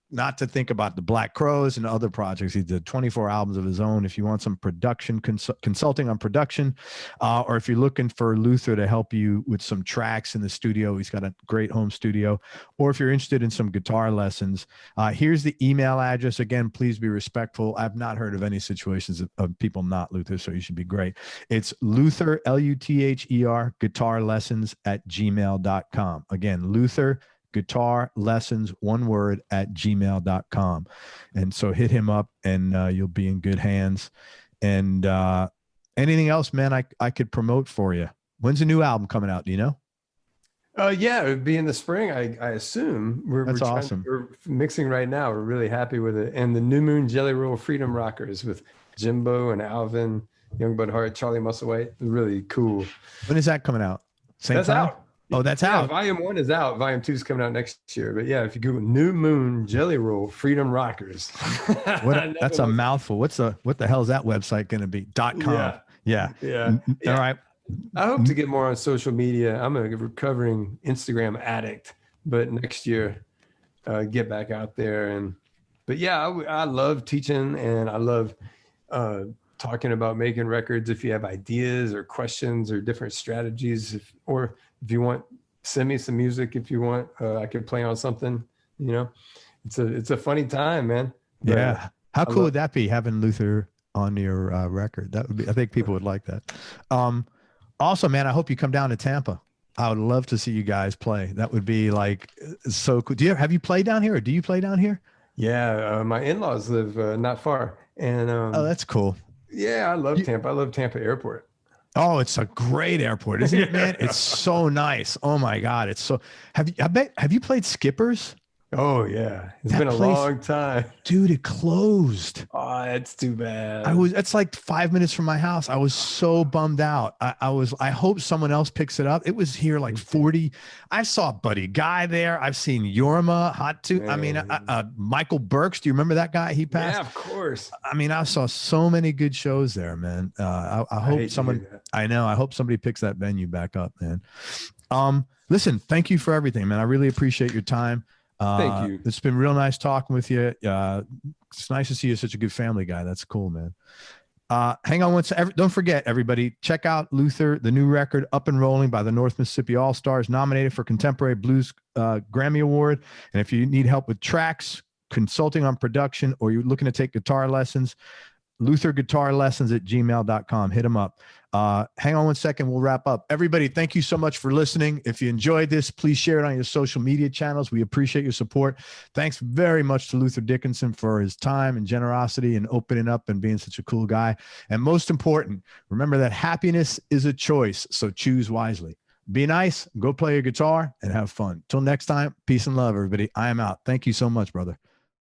Not to think about the Black Crowes and other projects. He did 24 albums of his own. If you want some production consulting on production, or if you're looking for Luther to help you with some tracks in the studio, he's got a great home studio. Or if you're interested in some guitar lessons, here's the email address. Again, please be respectful. I've not heard of any situations of people not Luther, so you should be great. It's Luther, Luther, guitar lessons @gmail.com. Again, Luther guitar lessons, one word, @gmail.com. And so hit him up and you'll be in good hands. And anything else, man, I could promote for you? When's the new album coming out? Do you know? Yeah, it would be in the spring. I assume. That's awesome. We're mixing right now. We're really happy with it. And the New Moon Jelly Roll Freedom Rockers with Jimbo and Alvin, Young Bud Hart, Charlie Musselwhite. Really cool. When is that coming out? Same That's time? out. Oh, that's out. Volume 1 is out. Volume 2 is coming out next year. But yeah, if you Google New Moon Jelly Roll Freedom Rockers. That's a mouthful. What the hell is that website going to be? .com. Yeah. All right. I hope to get more on social media. I'm a recovering Instagram addict, but next year, get back out there. But yeah, I love teaching, and I love talking about making records. If you have ideas or questions or different strategies, or if you want, send me some music. If you want, I could play on something. It's a funny time, man. But yeah. How cool would that be, having Luther on your record? That would be. I think people would like that. Also, man, I hope you come down to Tampa. I would love to see you guys play. That would be like so cool. Have you played down here, or do you play down here? Yeah, my in-laws live not far, and oh, that's cool. Yeah, I love Tampa. I love Tampa Airport. Oh, it's a great airport, isn't it, man? It's so nice. Oh my God, it's so. Have you played Skippers? Oh yeah, it's been a long time, dude. It closed. Oh, that's too bad. It's like 5 minutes from my house. I was so bummed out. I hope someone else picks it up. It was here like 40. I saw Buddy Guy there. I've seen Yorma, Hot Tooth. I mean, Michael Burks. Do you remember that guy? He passed. Yeah, of course. I mean, I saw so many good shows there, man. I hope someone. I know. I hope somebody picks that venue back up, man. Listen, thank you for everything, man. I really appreciate your time. Thank you. It's been real nice talking with you. It's nice to see you're such a good family guy. That's cool, man. Hang on one second. Don't forget, everybody, check out Luther, the new record, Up and Rolling, by the North Mississippi Allstars, nominated for Contemporary Blues Grammy Award. And if you need help with tracks, consulting on production, or you're looking to take guitar lessons, Luther Guitar Lessons @gmail.com. Hit them up. Hang on one second. We'll wrap up. Everybody, thank you so much for listening. If you enjoyed this, please share it on your social media channels. We appreciate your support. Thanks very much to Luther Dickinson for his time and generosity and opening up and being such a cool guy. And most important, remember that happiness is a choice, so choose wisely. Be nice, go play your guitar, and have fun. Till next time, peace and love, everybody. I am out. Thank you so much, brother.